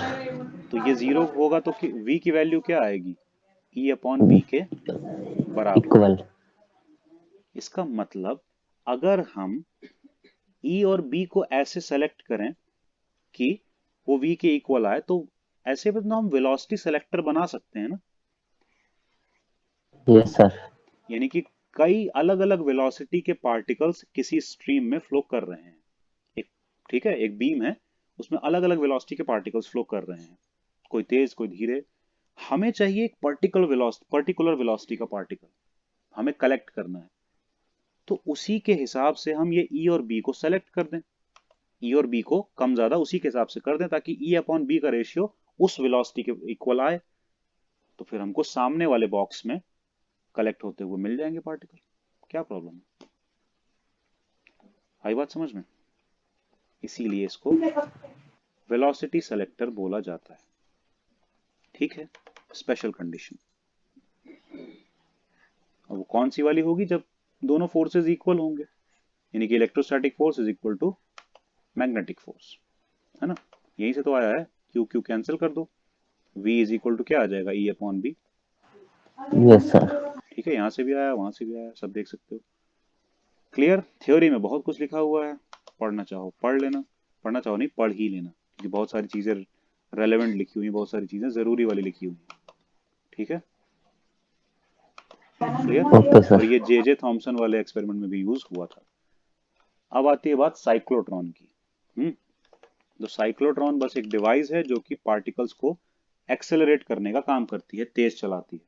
तो ये जीरो होगा तो V की वैल्यू क्या आएगी, E अपॉन B के बराबर। इक्वल। इसका मतलब अगर हम E और B को ऐसे सेलेक्ट करें कि वो V के इक्वल आए, तो ऐसे में तो हम वेलोसिटी सेलेक्टर बना सकते हैं ना। Yes sir. यानी कि कई अलग अलग वेलोसिटी के पार्टिकल्स किसी स्ट्रीम में फ्लो कर रहे हैं। एक, ठीक है, एक बीम है, उसमें अलग अलग वेलोसिटी के पार्टिकल्स फ्लो कर रहे हैं, कोई तेज कोई धीरे। हमें चाहिए एक पर्टिकुलर वेलोसिटी का पार्टिकल, हमें कलेक्ट करना है। तो उसी के हिसाब से हम ये E और B को सेलेक्ट कर दें, E और B को कम ज्यादा उसी के हिसाब से कर दें, ताकि E अपॉन B का रेशियो उस वेलोसिटी के इक्वल आए, तो फिर हमको सामने वाले बॉक्स में कलेक्ट होते हुए मिल जाएंगे पार्टिकल। क्या प्रॉब्लम है। आई बात समझ में। इसीलिए इसको वेलोसिटी सेलेक्टर बोला जाता है। ठीक है, स्पेशल कंडीशन। अब वो कौन सी वाली होगी, जब दोनों फोर्सेस इक्वल होंगे, यानी कि electrostatic force is equal to magnetic force, है ना। यहीं से तो आया है, क्यू क्यू कैंसिल कर दो, V इज इक्वल टू क्या आ जाएगा, E upon B। Yes sir. ठीक है, यहां से भी आया वहां से भी आया, सब देख सकते हो। क्लियर। थ्योरी में बहुत कुछ लिखा हुआ है, पढ़ना चाहो पढ़ लेना, पढ़ना चाहो नहीं पढ़ ही लेना, क्योंकि बहुत सारी चीजें रेलेवेंट लिखी हुई, बहुत सारी चीजें जरूरी वाली लिखी हुई। ठीक है, क्लियर। ओके और सर। ये जे थॉमसन वाले एक्सपेरिमेंट में भी यूज हुआ था। अब आती है बात साइक्लोट्रॉन की। तो साइक्लोट्रॉन बस एक डिवाइस है जो कि पार्टिकल्स को एक्सेलरेट करने का काम करती है, तेज चलाती है,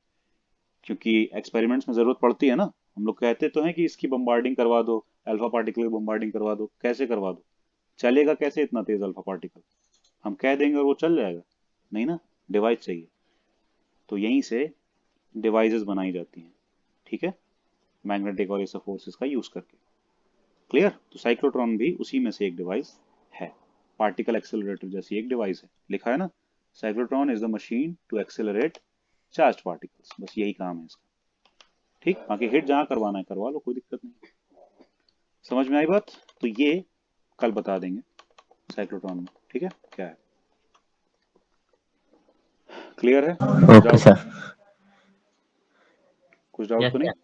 क्योंकि एक्सपेरिमेंट्स में जरूरत पड़ती है ना। हम लोग कहते तो हैं कि इसकी बम्बार्डिंग करवा दो, अल्फा पार्टिकल की बम्बार्डिंग करवा दो, कैसे करवा दो, चलेगा कैसे इतना तेज अल्फा पार्टिकल, हम कह देंगे और वो चल जाएगा, नहीं ना, डिवाइस चाहिए। तो यहीं से डिवाइसेस बनाई जाती हैं, ठीक है, मैग्नेटिक और ये सब फोर्सेस का यूज करके। क्लियर। तो साइक्लोट्रॉन भी उसी में से एक डिवाइस है, पार्टिकल एक्सेलरेटर जैसी एक डिवाइस है, लिखा है ना, cyclotron is the machine to accelerate charge particles, बस यही काम है इसका। ठीक, बाकी हिट जहां करवाना है करवा लो, कोई दिक्कत नहीं। समझ में आई बात। तो ये कल बता देंगे, साइक्लोट्रॉन में, ठीक है, क्या है, क्लियर है? Okay doubt, sir. कुछ डाउट यस तो नहीं? सर।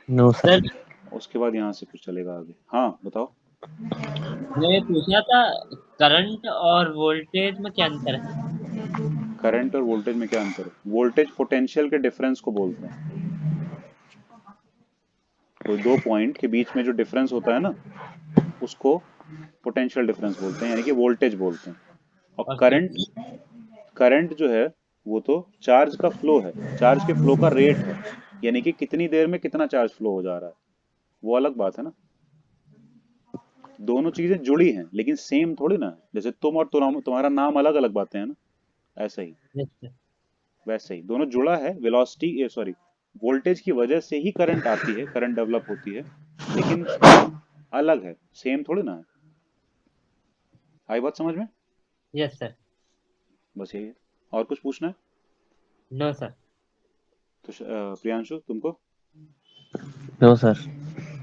No sir. सर उसके बाद यहाँ से कुछ चलेगा आगे। हाँ बताओ। मैं ये पूछा था, करंट और वोल्टेज में क्या अंतर है? करंट और वोल्टेज में क्या अंतर है? वोल्टेज पोटेंशियल के डिफरेंस को बोलते हैं। कोई दो पॉइंट के बीच में जो डिफरेंस होता है ना, उसको पोटेंशियल डिफरेंस बोलते हैं, यानी कि वोल्टेज बोलते हैं। और ओके। करंट, करंट जो है वो तो चार्ज का फ्लो है, चार्ज के फ्लो का रेट है, यानी कि कितनी देर में कितना चार्ज फ्लो हो जा रहा है, वो अलग बात है ना। दोनों चीजें जुड़ी हैं लेकिन सेम थोड़ी ना है। जैसे तुम और तुम्हारा नाम अलग अलग बातें हैं ना, ऐसा ही, यस सर। वैसे ही दोनों जुड़ा है। वेलोसिटी, सॉरी, वोल्टेज की वजह से ही करंट आती है, करंट डेवलप होती है, लेकिन अलग है, सेम थोड़ी ना है। आई बात समझ में? Yes sir. बस यही है। और कुछ पूछना है नो सर। तो प्रियांशु तुमको? No sir.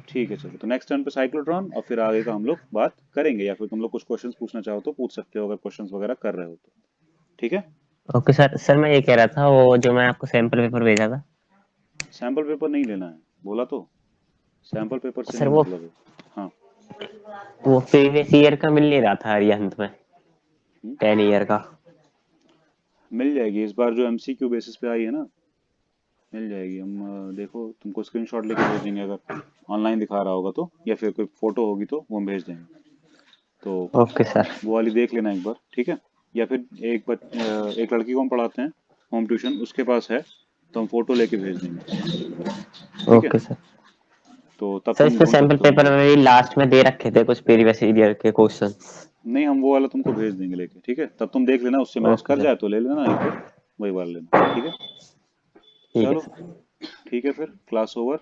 ठीक है, चलो तो नेक्स्ट टर्न पे साइक्लोट्रॉन, और फिर आगे का हम लोग बात करेंगे, या फिर तुम लोग कुछ क्वेश्चंस पूछना चाहो तो पूछ सकते हो, अगर क्वेश्चंस वगैरह कर रहे हो तो। ठीक है, ओके सर। सर मैं ये कह रहा था, वो जो मैं आपको सैंपल पेपर भेजा था, सैंपल पेपर नहीं लेना है बोला तो, सैंपल पेपर से सर नहीं वो मतलब है। हाँ। प्रीवियस ईयर का मिल नहीं रहा था अरिहंत में, हम्म, 10 ईयर का। मिल जाएगी इस बार, जो एमसीक्यू बेसिस पे आई है ना, मिल जाएगी। हम देखो तुमको स्क्रीनशॉट लेके भेज देंगे, अगर ऑनलाइन दिखा रहा होगा तो, या फिर कोई फोटो होगी तो वो हम भेज देंगे, तो ओके सर। वो वाली देख लेना एक बार, ठीक है। या फिर एक लड़की को हम पढ़ाते हैं होम ट्यूशन, उसके पास है, तो हम फोटो लेके भेज देंगे, ठीक है। Okay sir. तो तब सर तुम इसमें ढूंढ सैंपल सकते हो पेपर उनको। में भी लास्ट में दे रखे थे कुछ प्रीवियस ईयर के क्वेश्चन। नहीं, हम वो वाला तुमको भेज देंगे लेके, ठीक है, तब तुम देख लेना, उससे मैच ओके कर सर। जाए तो ले लेना, नहीं तो वही वाला लेना, ठीक है। ठीक है चलो सर। ठीक है, फिर क्लास ओवर।